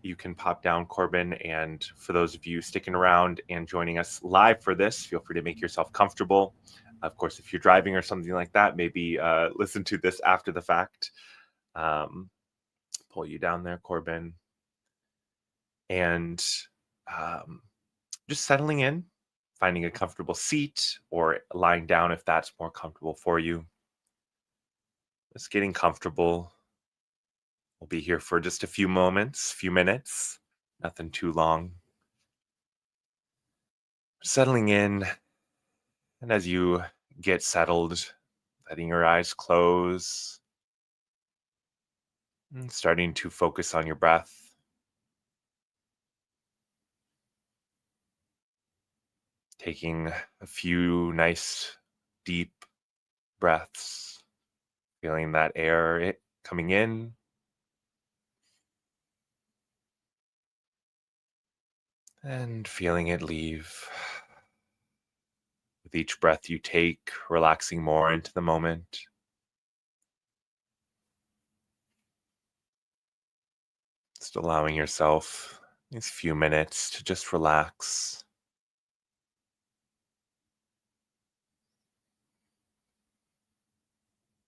You can pop down, Corbin, and for those of you sticking around and joining us live for this, feel free to make yourself comfortable. Of course, if you're driving or something like that, maybe listen to this after the fact. Pull you down there, Corbin. And just settling in, finding a comfortable seat or lying down if that's more comfortable for you. Just getting comfortable. We'll be here for just a few moments, few minutes, nothing too long. Settling in, and as you get settled, letting your eyes close and starting to focus on your breath. Taking a few nice, deep breaths, feeling that air coming in and feeling it leave. With each breath you take, relaxing more into the moment. Just allowing yourself these few minutes to just relax.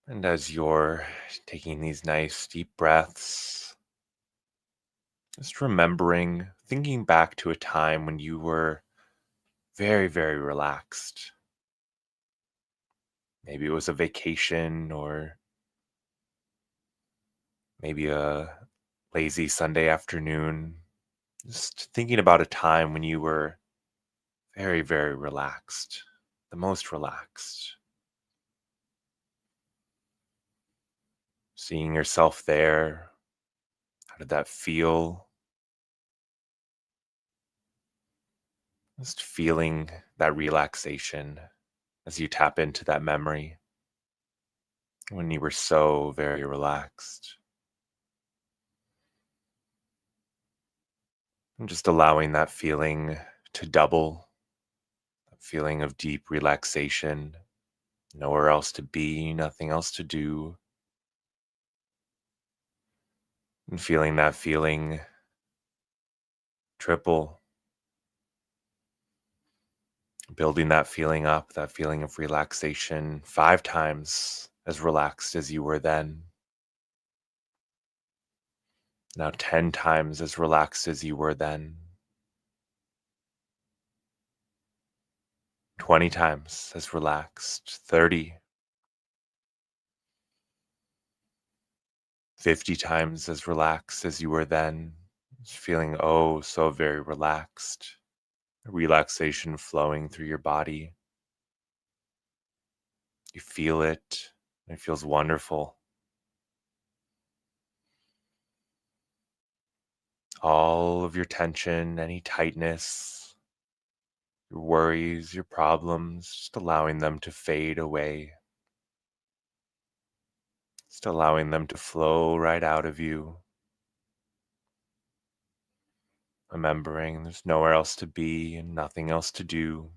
And as you're taking these nice deep breaths, just remembering, thinking back to a time when you were very, very relaxed. Maybe it was a vacation or maybe a lazy Sunday afternoon. Just thinking about a time when you were very, very relaxed, the most relaxed. Seeing yourself there, how did that feel? Just feeling that relaxation as you tap into that memory when you were so very relaxed. And just allowing that feeling to double, feeling of deep relaxation, nowhere else to be, nothing else to do, and feeling that feeling triple, building that feeling up, that feeling of relaxation 5 times as relaxed as you were then. Now 10 times as relaxed as you were then. 20 times as relaxed. 30. 50 times as relaxed as you were then. Feeling oh so very relaxed. Relaxation flowing through your body. You feel it. It feels wonderful. All of your tension, any tightness, your worries, your problems, just allowing them to fade away. Just allowing them to flow right out of you. Remembering there's nowhere else to be and nothing else to do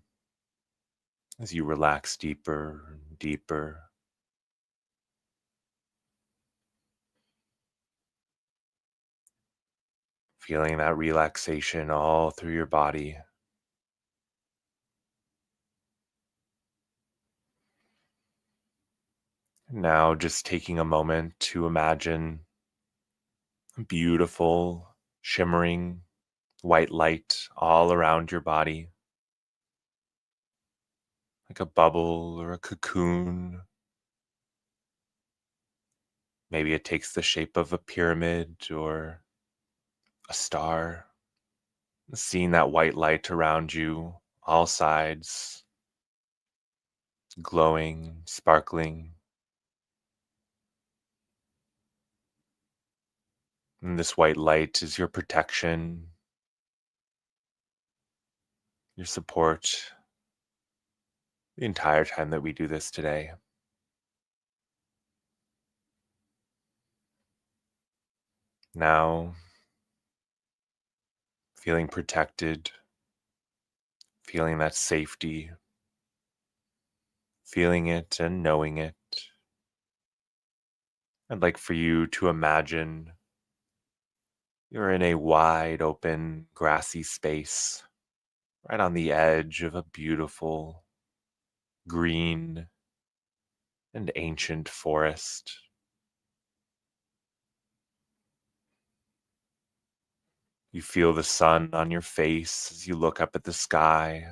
as you relax deeper and deeper. Feeling that relaxation all through your body. Now just taking a moment to imagine a beautiful, shimmering white light all around your body, like a bubble or a cocoon. Maybe it takes the shape of a pyramid or a star. Seeing that white light around you, all sides, glowing, sparkling. And this white light is your protection, your support, the entire time that we do this today. Now, feeling protected, feeling that safety, feeling it and knowing it. I'd like for you to imagine you're in a wide open grassy space, right on the edge of a beautiful green and ancient forest. You feel the sun on your face as you look up at the sky,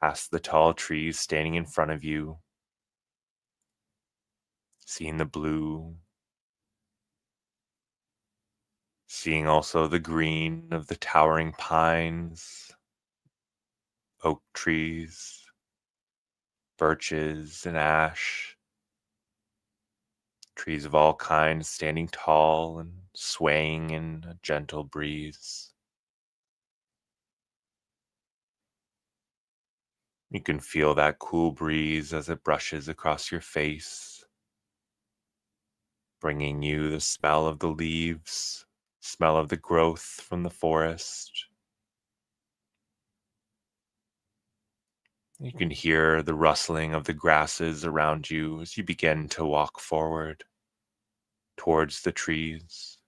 past the tall trees standing in front of you, seeing the blue, seeing also the green of the towering pines, oak trees, birches and ash, trees of all kinds standing tall and swaying in a gentle breeze. You can feel that cool breeze as it brushes across your face, bringing you the smell of the leaves, smell of the growth from the forest. You can hear the rustling of the grasses around you as you begin to walk forward towards the trees.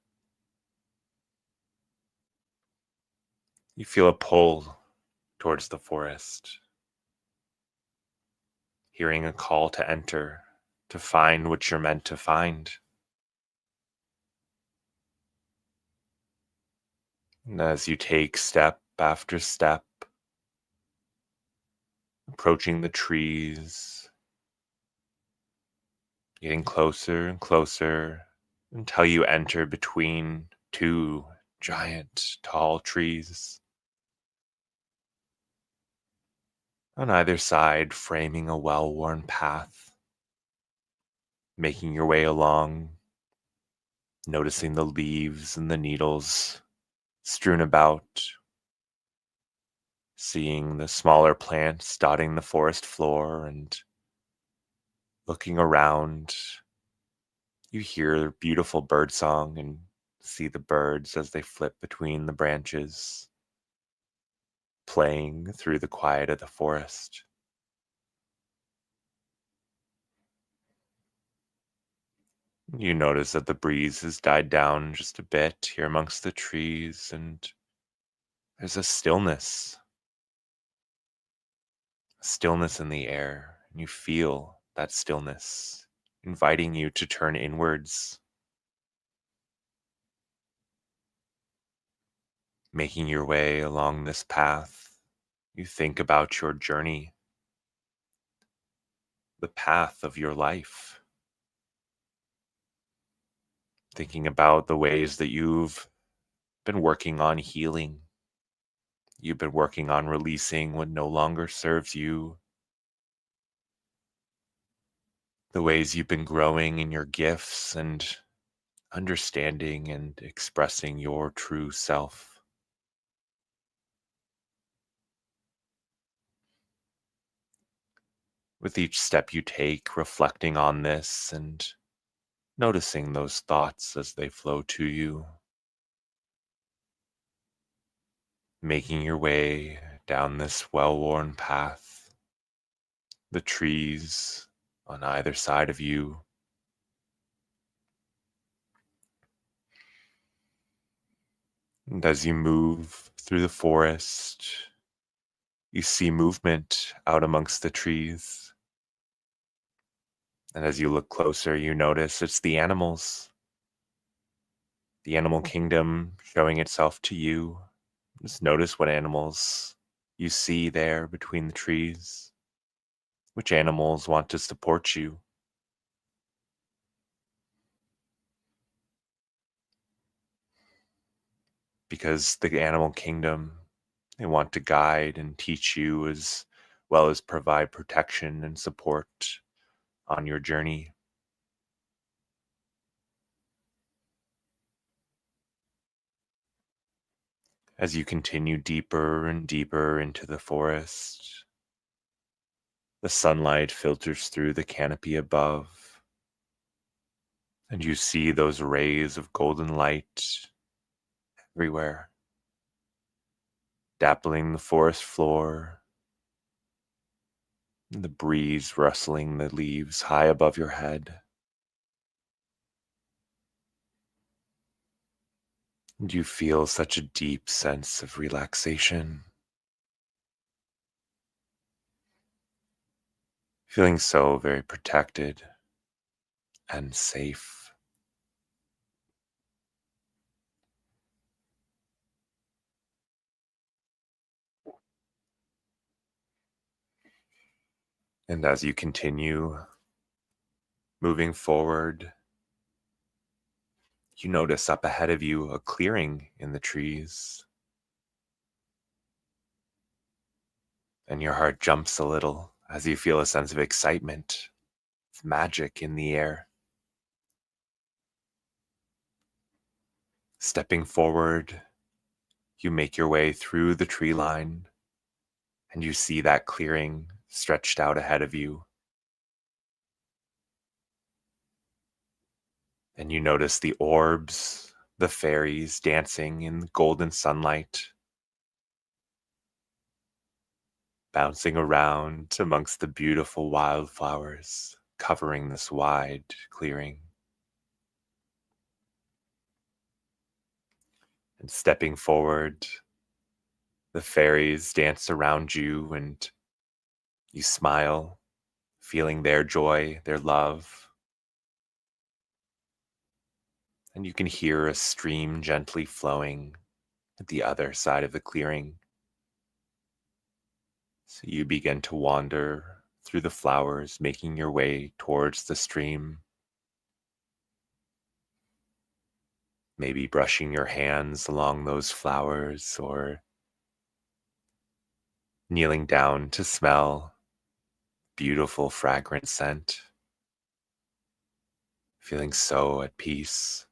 You feel a pull towards the forest, hearing a call to enter, to find what you're meant to find. And as you take step after step, approaching the trees, getting closer and closer until you enter between two giant tall trees. On either side, framing a well-worn path, making your way along, noticing the leaves and the needles strewn about, seeing the smaller plants dotting the forest floor, and looking around. You hear beautiful birdsong and see the birds as they flip between the branches. playing through the quiet of the forest. You notice that the breeze has died down just a bit here amongst the trees, and there's a stillness in the air, and you feel that stillness inviting you to turn inwards, making your way along this path. You think about your journey, the path of your life, thinking about the ways that you've been working on healing. You've been working on releasing what no longer serves you, the ways you've been growing in your gifts and understanding and expressing your true self. With each step you take, reflecting on this and noticing those thoughts as they flow to you, making your way down this well-worn path, the trees on either side of you. And as you move through the forest, you see movement out amongst the trees. And as you look closer, you notice it's the animals, the animal kingdom showing itself to you. Just notice what animals you see there between the trees, which animals want to support you. Because the animal kingdom, they want to guide and teach you as well as provide protection and support on your journey. As you continue deeper and deeper into the forest, the sunlight filters through the canopy above, and you see those rays of golden light everywhere, dappling the forest floor, and the breeze rustling the leaves high above your head. And you feel such a deep sense of relaxation, feeling so very protected and safe. And as you continue moving forward, you notice up ahead of you a clearing in the trees, and your heart jumps a little as you feel a sense of excitement, magic in the air. Stepping forward, you make your way through the tree line, and you see that clearing stretched out ahead of you. And you notice the orbs, the fairies dancing in the golden sunlight, bouncing around amongst the beautiful wildflowers covering this wide clearing. And stepping forward, the fairies dance around you, and you smile, feeling their joy, their love. And you can hear a stream gently flowing at the other side of the clearing. So you begin to wander through the flowers, making your way towards the stream. Maybe brushing your hands along those flowers or kneeling down to smell beautiful fragrant scent. Feeling so at peace,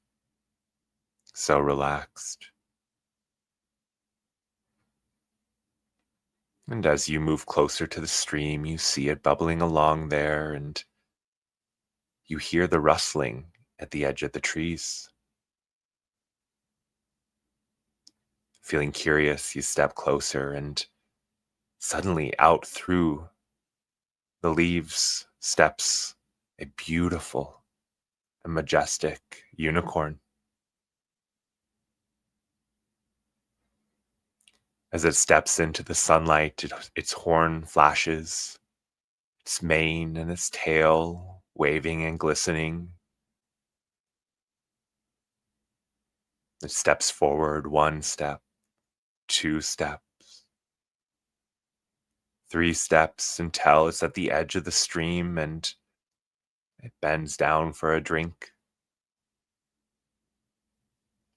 so relaxed. And as you move closer to the stream, you see it bubbling along there, and you hear the rustling at the edge of the trees. Feeling curious, you step closer, and Suddenly, out through the leaves steps a beautiful and majestic unicorn. As it steps into the sunlight, its horn flashes, its mane and its tail waving and glistening. It steps forward 1 step, 2 steps, 3 steps until it's at the edge of the stream and it bends down for a drink.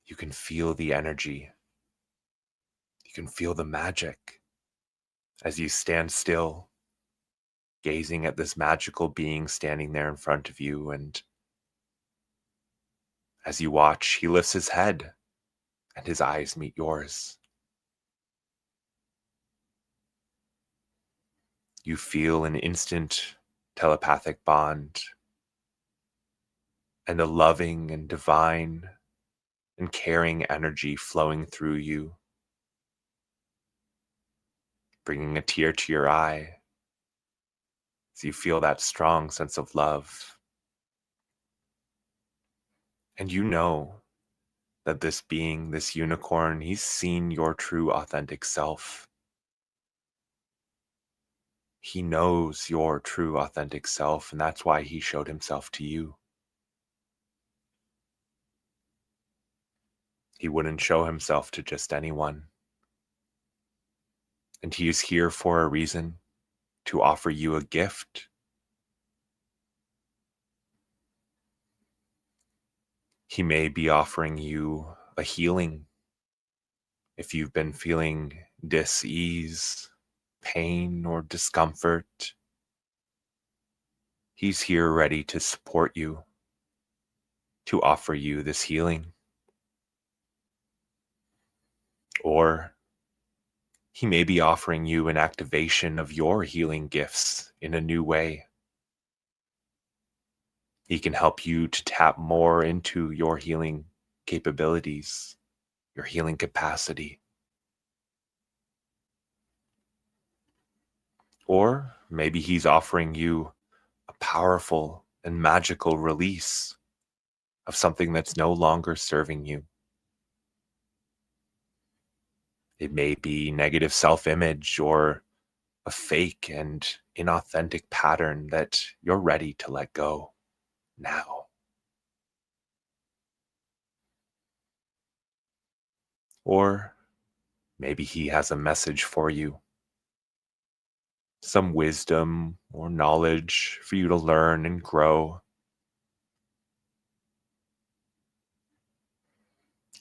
You can feel the energy. You can feel the magic as you stand still, gazing at this magical being standing there in front of you. And as you watch, he lifts his head and his eyes meet yours. You feel an instant telepathic bond and a loving and divine and caring energy flowing through you, bringing a tear to your eye as you feel that strong sense of love. And you know that this being, this unicorn, he's seen your true authentic self. He knows your true authentic self, and that's why he showed himself to you. He wouldn't show himself to just anyone. And he is here for a reason, to offer you a gift. He may be offering you a healing if you've been feeling dis-ease, pain, or discomfort. He's here ready to support you, to offer you this healing. Or he may be offering you an activation of your healing gifts in a new way. He can help you to tap more into your healing capabilities, your healing capacity. Or maybe he's offering you a powerful and magical release of something that's no longer serving you. It may be negative self-image or a fake and inauthentic pattern that you're ready to let go now. Or maybe he has a message for you, some wisdom or knowledge for you to learn and grow.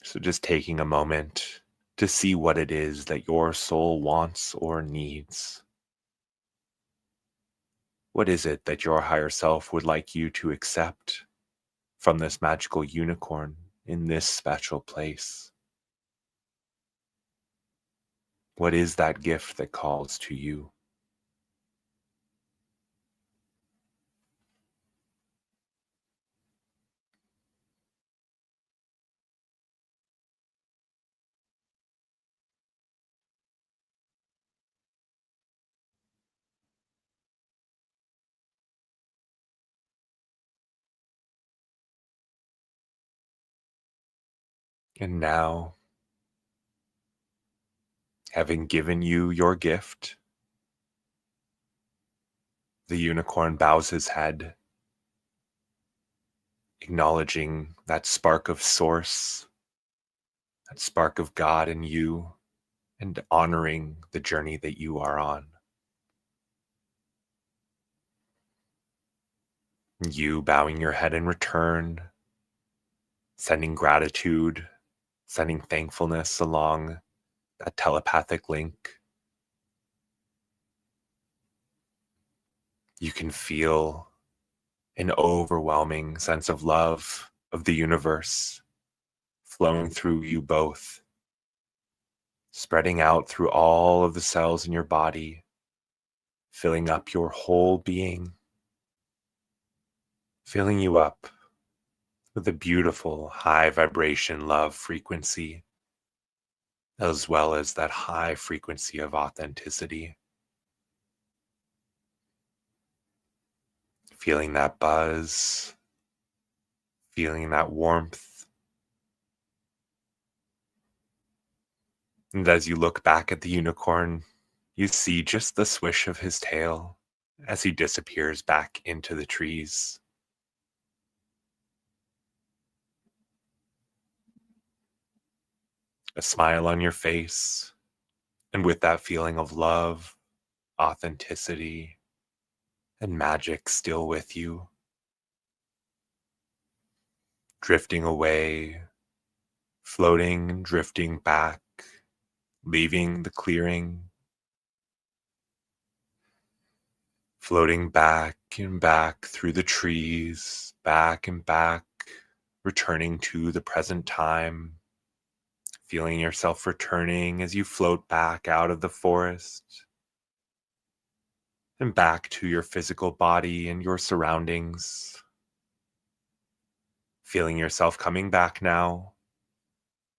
So just taking a moment to see what it is that your soul wants or needs. What is it that your higher self would like you to accept from this magical unicorn in this special place? What is that gift that calls to you? And now, having given you your gift, the unicorn bows his head, acknowledging that spark of source, that spark of God in you, and honoring the journey that you are on. You bowing your head in return, sending gratitude, sending thankfulness along that telepathic link. You can feel an overwhelming sense of love of the universe flowing through you both, spreading out through all of the cells in your body, filling up your whole being, filling you up with a beautiful high vibration love frequency, as well as that high frequency of authenticity. Feeling that buzz, feeling that warmth. And as you look back at the unicorn, you see just the swish of his tail as he disappears back into the trees. A smile on your face, and with that feeling of love, authenticity, and magic still with you, drifting away, floating and drifting back, leaving the clearing, floating back and back through the trees, back and back, returning to the present time, feeling yourself returning as you float back out of the forest and back to your physical body and your surroundings. Feeling yourself coming back now.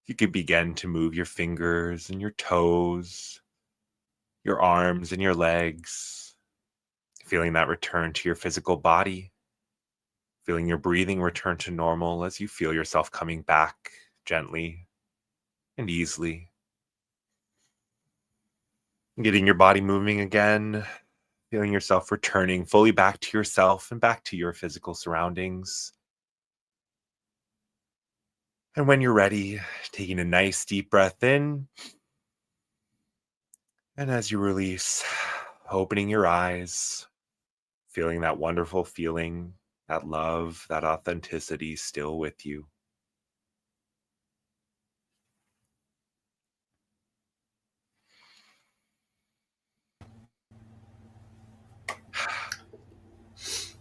You could begin to move your fingers and your toes, your arms and your legs, feeling that return to your physical body, feeling your breathing return to normal as you feel yourself coming back gently and easily. Getting your body moving again, feeling yourself returning fully back to yourself and back to your physical surroundings. And when you're ready, taking a nice deep breath in. And as you release, opening your eyes, feeling that wonderful feeling, that love, that authenticity still with you.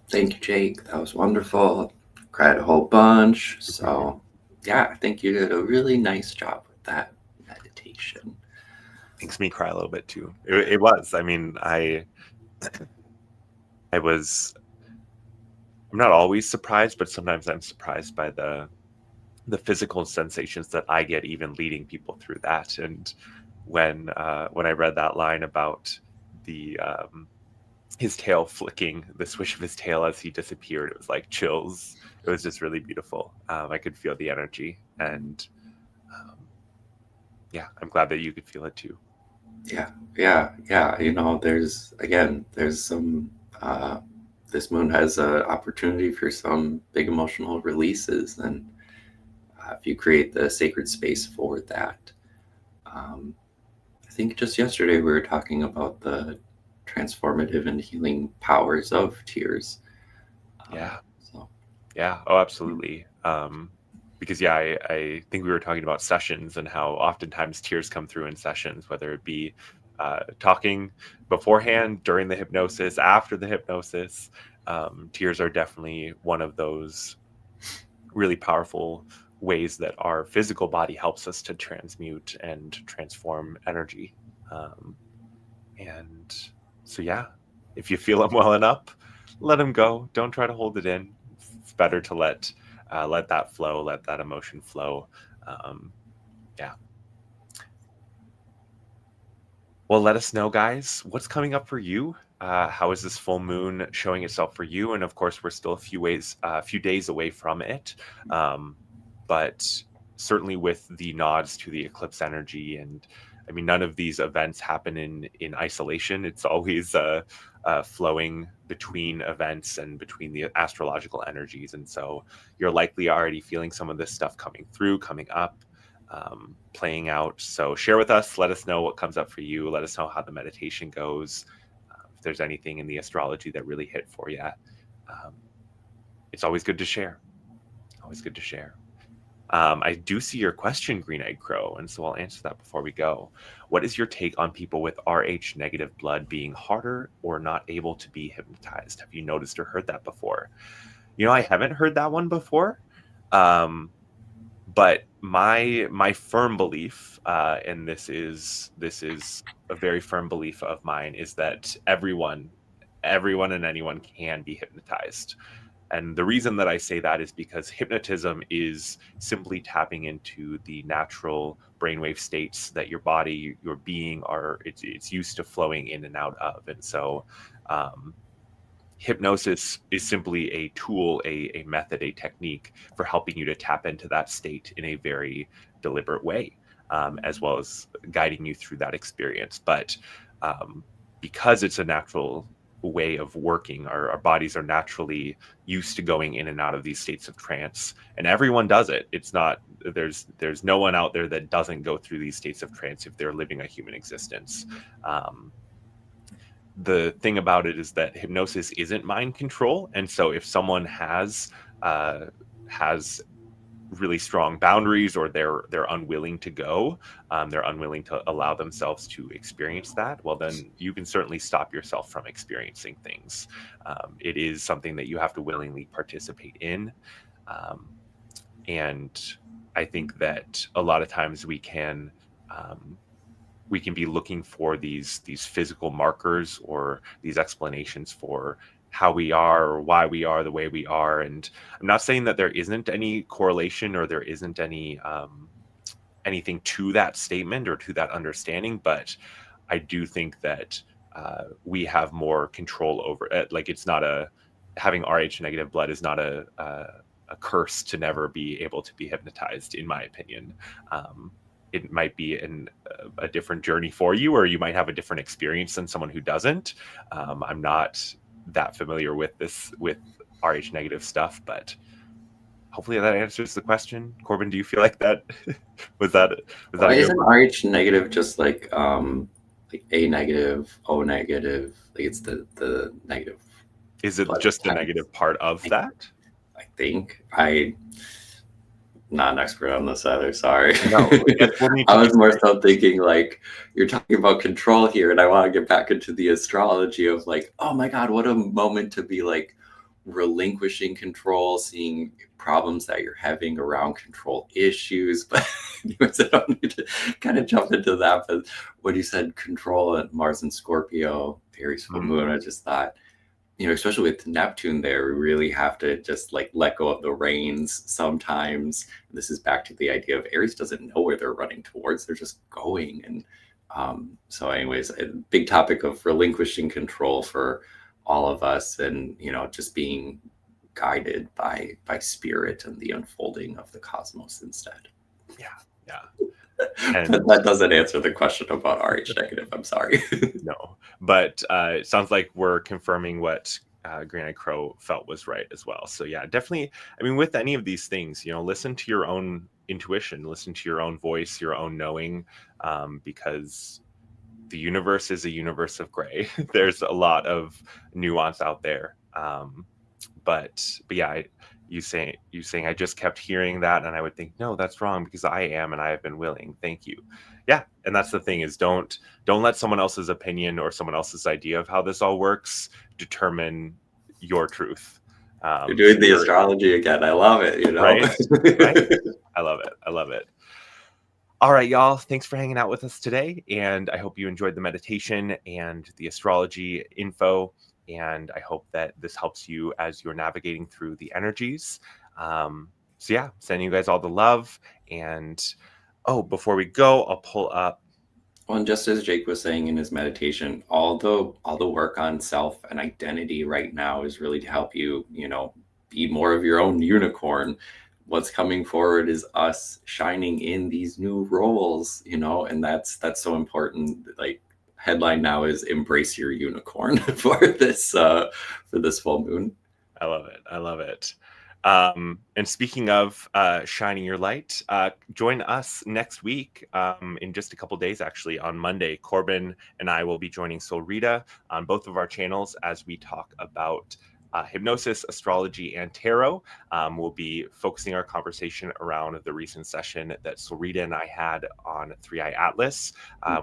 Thank you, Jake. That was wonderful. Cried a whole bunch. So, yeah, I think you did a really nice job with that meditation. Makes me cry a little bit too. It was. I mean, I'm not always surprised, but sometimes I'm surprised by the physical sensations that I get even leading people through that. And when I read that line about the his tail flicking, the swish of his tail as he disappeared, it was like chills. It was just really beautiful. I could feel the energy, and yeah, I'm glad that you could feel it too. Yeah. You know, there's some. This moon has an opportunity for some big emotional releases, and if you create the sacred space for that. I think just yesterday we were talking about the transformative and healing powers of tears. Yeah. So Yeah. Oh, absolutely. Because yeah, I think we were talking about sessions and how oftentimes tears come through in sessions, whether it be talking beforehand, during the hypnosis, after the hypnosis. Tears are definitely one of those really powerful ways that our physical body helps us to transmute and transform energy. And so, yeah, if you feel them welling up, let them go. Don't try to hold it in. It's better to let that flow, let that emotion flow. Yeah. Well, let us know, guys, what's coming up for you. How is this full moon showing itself for you? And of course, we're still a few days away from it, but certainly with the nods to the eclipse energy. And I mean, none of these events happen in isolation. It's always flowing between events and between the astrological energies. And so you're likely already feeling some of this stuff coming through, coming up. Playing out. So share with us. Let us know what comes up for you. Let us know how the meditation goes. If there's anything in the astrology that really hit for you, it's always good to share. Always good to share. I do see your question, Green Egg Crow, and so I'll answer that before we go. What is your take on people with Rh negative blood being harder or not able to be hypnotized? Have you noticed or heard that before? You know, I haven't heard that one before. But my firm belief, and this is a very firm belief of mine, is that everyone and anyone can be hypnotized. And the reason that I say that is because hypnotism is simply tapping into the natural brainwave states that your body, your being it's used to flowing in and out of. And so hypnosis is simply a tool, a method, a technique for helping you to tap into that state in a very deliberate way, as well as guiding you through that experience. But because it's a natural way of working, our bodies are naturally used to going in and out of these states of trance, and everyone does it. It's not, there's no one out there that doesn't go through these states of trance if they're living a human existence. The thing about it is that hypnosis isn't mind control, and so if someone has really strong boundaries, or they're unwilling to go, they're unwilling to allow themselves to experience that, well, then you can certainly stop yourself from experiencing things. It is something that you have to willingly participate in, and I think that a lot of times we can be looking for these physical markers or these explanations for how we are or why we are the way we are. And I'm not saying that there isn't any correlation or there isn't any anything to that statement or to that understanding, but I do think that we have more control over it. Like, it's not having Rh negative blood is not a curse to never be able to be hypnotized, in my opinion. It might be a different journey for you, or you might have a different experience than someone who doesn't. I'm not that familiar with Rh negative stuff, but hopefully that answers the question. Corbin, do you feel like that was that a good Isn't one? Rh negative just like A negative, O negative? Like it's the negative. Is it blood just the type, negative part of that? I think. I'm not an expert on this either, sorry. No, we'll need I to do was more some. so thinking like you're talking about control here, and I want to get back into the astrology of like, oh my God, what a moment to be like relinquishing control, seeing problems that you're having around control issues. But anyways, I don't need to kind of jump into that. But when you said control at Mars and Scorpio, Aries full moon, I just thought, especially with Neptune there, we really have to just like let go of the reins sometimes. This is back to the idea of Aries doesn't know where they're running towards. They're just going. And so anyways, a big topic of relinquishing control for all of us, and, just being guided by spirit and the unfolding of the cosmos instead. Yeah. But that doesn't answer the question about Rh negative. I'm sorry. No, but it sounds like we're confirming what Green Eyed Crow felt was right as well. So yeah, definitely. I mean, with any of these things, listen to your own intuition, listen to your own voice, your own knowing, because the universe is a universe of gray. There's a lot of nuance out there. But yeah, you saying I just kept hearing that, and I would think, no, that's wrong, because I am, and I have been willing. Thank you. Yeah, and that's the thing, is don't let someone else's opinion or someone else's idea of how this all works determine your truth. You're doing the astrology again. I love it. Right? I love it. All right, y'all. Thanks for hanging out with us today, and I hope you enjoyed the meditation and the astrology info. And I hope that this helps you as you're navigating through the energies. So yeah, sending you guys all the love. And before we go, I'll pull up. Well, and just as Jake was saying in his meditation, all the work on self and identity right now is really to help you, be more of your own unicorn. What's coming forward is us shining in these new roles, and that's so important. Like, headline now is embrace your unicorn for this full moon. I love it. And speaking of shining your light, join us next week, in just a couple days, actually, on Monday. Corbin and I will be joining Soul Rita on both of our channels as we talk about hypnosis, astrology, and tarot. We'll be focusing our conversation around the recent session that Sorita and I had on Three Eye Atlas,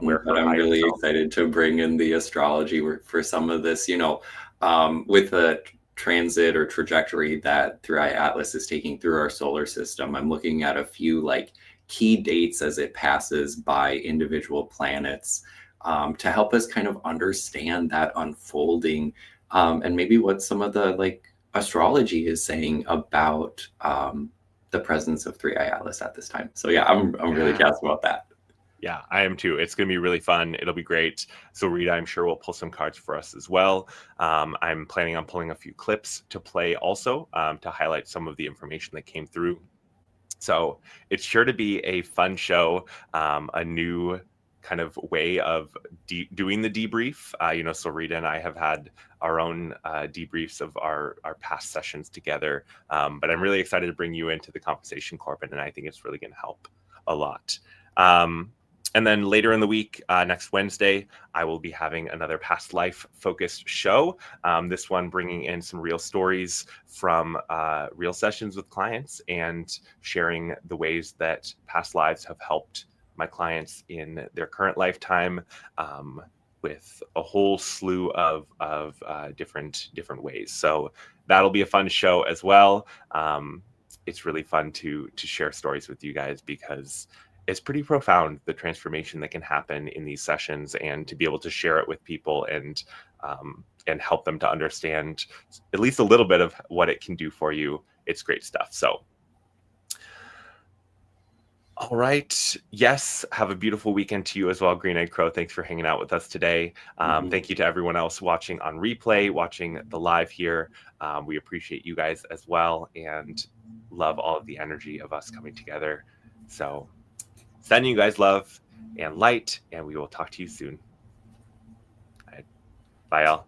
where but I'm really excited to bring in the astrology for some of this, with the transit or trajectory that Three Eye Atlas is taking through our solar system. I'm looking at a few like key dates as it passes by individual planets, to help us kind of understand that unfolding. And maybe what some of the like astrology is saying about the presence of Three Eye Atlas at this time. So yeah, I'm really jazzed about that. Yeah, I am too. It's going to be really fun. It'll be great. So Rita, I'm sure will pull some cards for us as well. I'm planning on pulling a few clips to play also to highlight some of the information that came through. So it's sure to be a fun show, a new kind of way of doing the debrief. So Rita and I have had our own debriefs of our past sessions together. But I'm really excited to bring you into the conversation, Corbin, and I think it's really going to help a lot. And then later in the week, next Wednesday, I will be having another past life focused show. This one bringing in some real stories from real sessions with clients and sharing the ways that past lives have helped my clients in their current lifetime with a whole slew of different ways. So that'll be a fun show as well. It's really fun to share stories with you guys because it's pretty profound, the transformation that can happen in these sessions, and to be able to share it with people and help them to understand at least a little bit of what it can do for you. It's great stuff. So, all right. Yes. Have a beautiful weekend to you as well, Green Egg Crow. Thanks for hanging out with us today. Thank you to everyone else watching on replay, watching the live here. We appreciate you guys as well and love all of the energy of us coming together. So, sending you guys love and light, and we will talk to you soon. Bye, y'all.